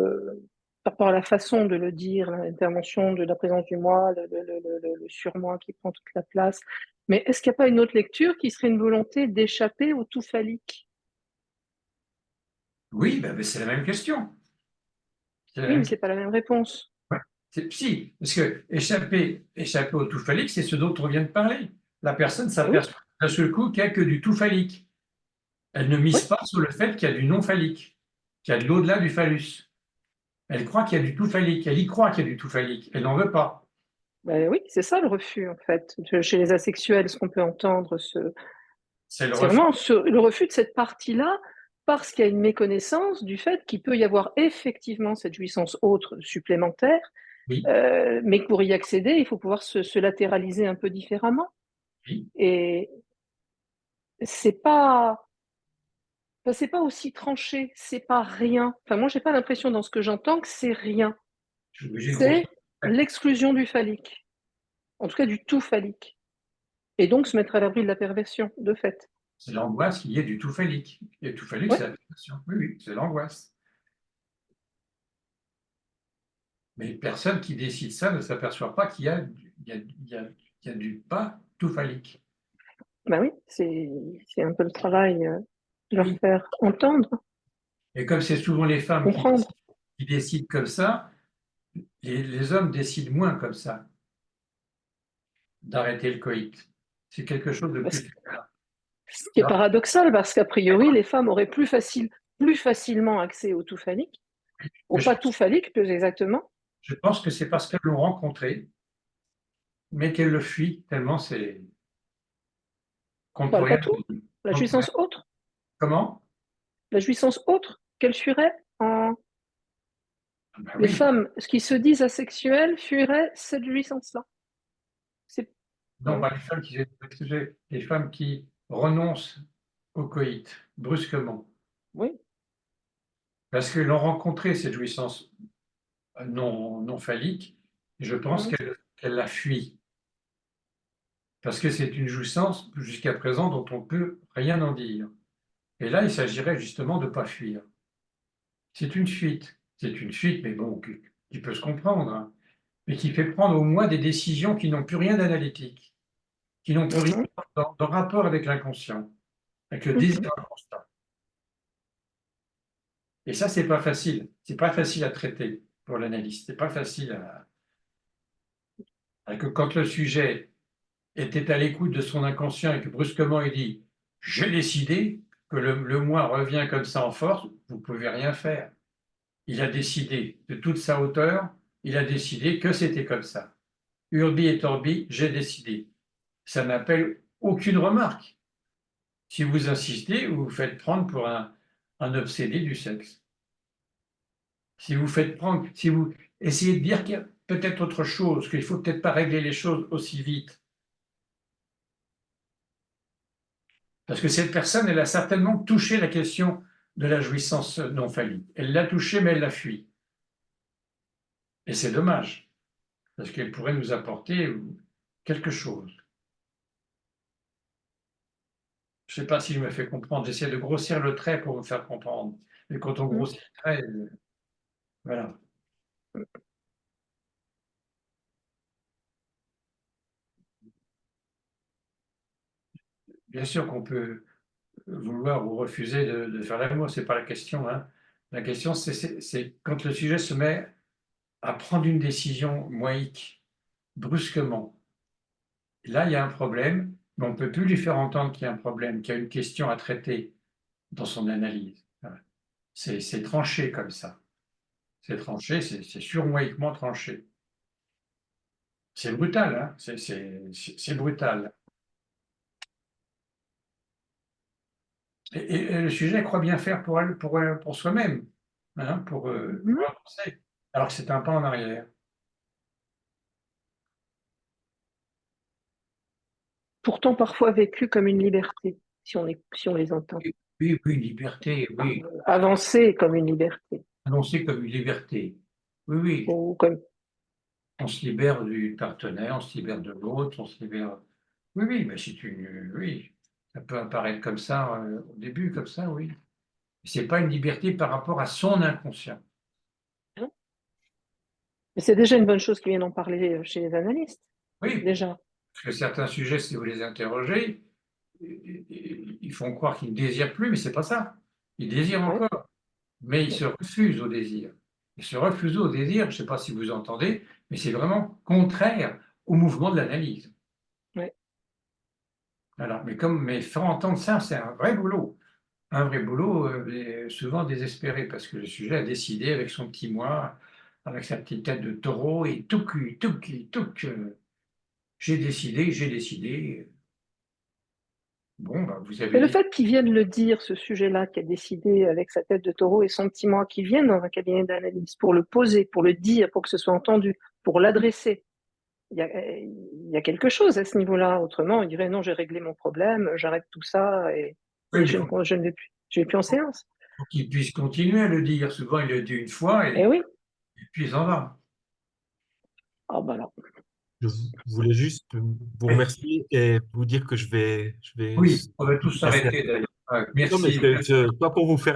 D: par rapport à la façon de le dire, l'intervention de la présence du moi, le surmoi qui prend toute la place. Mais est-ce qu'il n'y a pas une autre lecture qui serait une volonté d'échapper au tout phallique?
A: Oui, ben, c'est la même question.
D: Oui, mais ce n'est pas la même réponse.
A: Ouais. Si, parce que échapper au tout phallique, c'est ce dont on vient de parler. La personne
D: Oui,
A: s'aperçoit d'un seul coup qu'il n'y a que du tout phallique. Elle ne
D: oui,
A: mise pas sur le fait qu'il y a du non phallique, qu'il y a de l'au-delà du phallus. Elle croit qu'il y a du tout phallique. Elle y croit qu'il y a du tout phallique. Elle n'en veut pas.
D: ben oui, c'est ça le refus en fait. Chez les asexuels, ce qu'on peut entendre,
A: C'est le
D: c'est
A: refus.
D: vraiment le refus de cette partie-là, parce qu'il y a une méconnaissance du fait qu'il peut y avoir effectivement cette jouissance autre supplémentaire,
A: Oui,
D: mais pour y accéder, il faut pouvoir se latéraliser un peu différemment.
A: oui.
D: Et c'est pas, enfin, c'est pas aussi tranché, c'est pas rien. Enfin, moi, j'ai pas l'impression dans ce que j'entends que c'est rien.
A: Je suis obligé de
D: C'est
A: constater.
D: l'exclusion du phallique, en tout cas du tout phallique. Et donc se mettre à l'abri de la perversion, de fait.
A: C'est l'angoisse qu'il y ait du tout phallique. Et le tout phallique,
D: Ouais.
A: c'est la perversion. Oui, oui, c'est l'angoisse. Mais personne qui décide ça ne s'aperçoit pas qu'il y a, il y a du pas tout phallique.
D: Ben oui, c'est un peu le travail de leur
A: Oui.
D: faire entendre,
A: Et comme c'est souvent les femmes
D: comprendre.
A: qui décident comme ça, les hommes décident moins comme ça, d'arrêter le coït. C'est quelque chose de plus féminin.
D: Ce qui est paradoxal, parce qu'a priori, les femmes auraient plus facilement accès au tout phallique, au
A: Je,
D: pas tout phallique, plus exactement.
A: je pense que c'est parce qu'elles l'ont rencontré, mais qu'elles le fuient tellement c'est qu'on ne peut
D: Bah, le
A: rien.
D: pas tout, la
A: On ne peut rien-
D: jouissance autre.
A: Comment?
D: La jouissance autre qu'elles fuiraient en...
A: Ah ben
D: Les
A: oui,
D: femmes qui se disent asexuelles fuiraient cette jouissance-là. C'est...
A: non pas les femmes qui renoncent au coït brusquement,
D: Oui.
A: parce qu'elles l'ont rencontré cette jouissance non phallique, et je pense
D: Mhm.
A: qu'elle la fuit, parce que c'est une jouissance jusqu'à présent dont on ne peut rien en dire. Et là, il s'agirait justement de ne pas fuir. C'est une fuite. C'est une fuite, mais bon, qui peut se comprendre, hein, mais qui fait prendre au moins des décisions qui n'ont plus rien d'analytique, qui n'ont plus rien
D: Mhm.
A: dans rapport avec l'inconscient, avec le désir
D: Mhm.
A: inconscient. Et ça, c'est pas facile. C'est pas facile à traiter pour l'analyste. C'est pas facile Que quand le sujet était à l'écoute de son inconscient et que brusquement il dit « j'ai décidé », que le moi revient comme ça en force, vous ne pouvez rien faire. Il a décidé de toute sa hauteur, il a décidé que c'était comme ça. Urbi et orbi, j'ai décidé. Ça n'appelle aucune remarque. Si vous insistez, vous vous faites prendre pour un obsédé du sexe. Si vous faites prendre, si vous essayez de dire qu'il y a peut-être autre chose, qu'il ne faut peut-être pas régler les choses aussi vite. Parce que cette personne, elle a certainement touché la question de la jouissance non phallique. Elle l'a touchée, mais elle l'a fui. Et c'est dommage, parce qu'elle pourrait nous apporter quelque chose. Je ne sais pas si je me fais comprendre. J'essaie de grossir le trait pour me faire comprendre. Mais quand on grossit le trait, voilà. Bien sûr qu'on peut vouloir ou refuser de faire l'amour, ce n'est pas la question, hein. La question, c'est quand le sujet se met à prendre une décision moïque, brusquement. Là, il y a un problème, mais on ne peut plus lui faire entendre qu'il y a un problème, qu'il y a une question à traiter dans son analyse. Voilà. C'est tranché comme ça. C'est tranché, c'est surmoïquement tranché. C'est brutal, hein. C'est brutal. Et le sujet croit bien faire pour soi-même, hein, pour avancer, alors que c'est un pas en arrière.
D: Pourtant parfois vécu comme une liberté, si on les entend.
A: Oui, oui, liberté, oui.
D: Avancer comme une liberté.
A: Annoncé comme une liberté. Oui, oui.
D: Ou comme...
A: On se libère du partenaire, on se libère de l'autre, on se libère. Oui, oui, mais c'est une. Oui, ça peut apparaître comme ça au début, comme ça, oui. C'est pas une liberté par rapport à son inconscient.
D: Mais c'est déjà une bonne chose qu'ils viennent en parler chez les analystes.
A: Oui,
D: Déjà.
A: parce que certains sujets, si vous les interrogez, ils font croire qu'ils ne désirent plus, mais c'est pas ça. Ils désirent
D: Ouais.
A: encore, mais ils se refusent au désir. Ils se refusent au désir, je ne sais pas si vous entendez, mais c'est vraiment contraire au mouvement de l'analyse.
D: Ouais.
A: Voilà. Mais faire entendre ça, c'est un vrai boulot. Un vrai boulot, souvent désespéré, parce que le sujet a décidé avec son petit moi, avec sa petite tête de taureau, et touc, touc, touc, j'ai décidé, j'ai décidé. Bon, bah, vous avez
D: Mais le
A: dit.
D: fait qu'ils viennent le dire, ce sujet-là, qui a décidé avec sa tête de taureau et son petit moi, qui viennent dans un cabinet d'analyse pour le poser, pour le dire, pour que ce soit entendu, pour l'adresser, il y a quelque chose à ce niveau-là. Autrement, on dirait non, j'ai réglé mon problème, j'arrête tout ça et
A: Oui, mais
D: je ne vais plus en séance.
A: faut qu'il puisse continuer à le dire. Souvent, il le dit une fois
D: Eh oui.
A: et puis il s'en va.
D: Ah bah là.
C: Je voulais juste vous remercier et vous dire que je vais
A: Oui, on va tous
C: passer.
A: s'arrêter d'ailleurs.
C: Non, mais
A: Merci.
C: c'est pas pour vous faire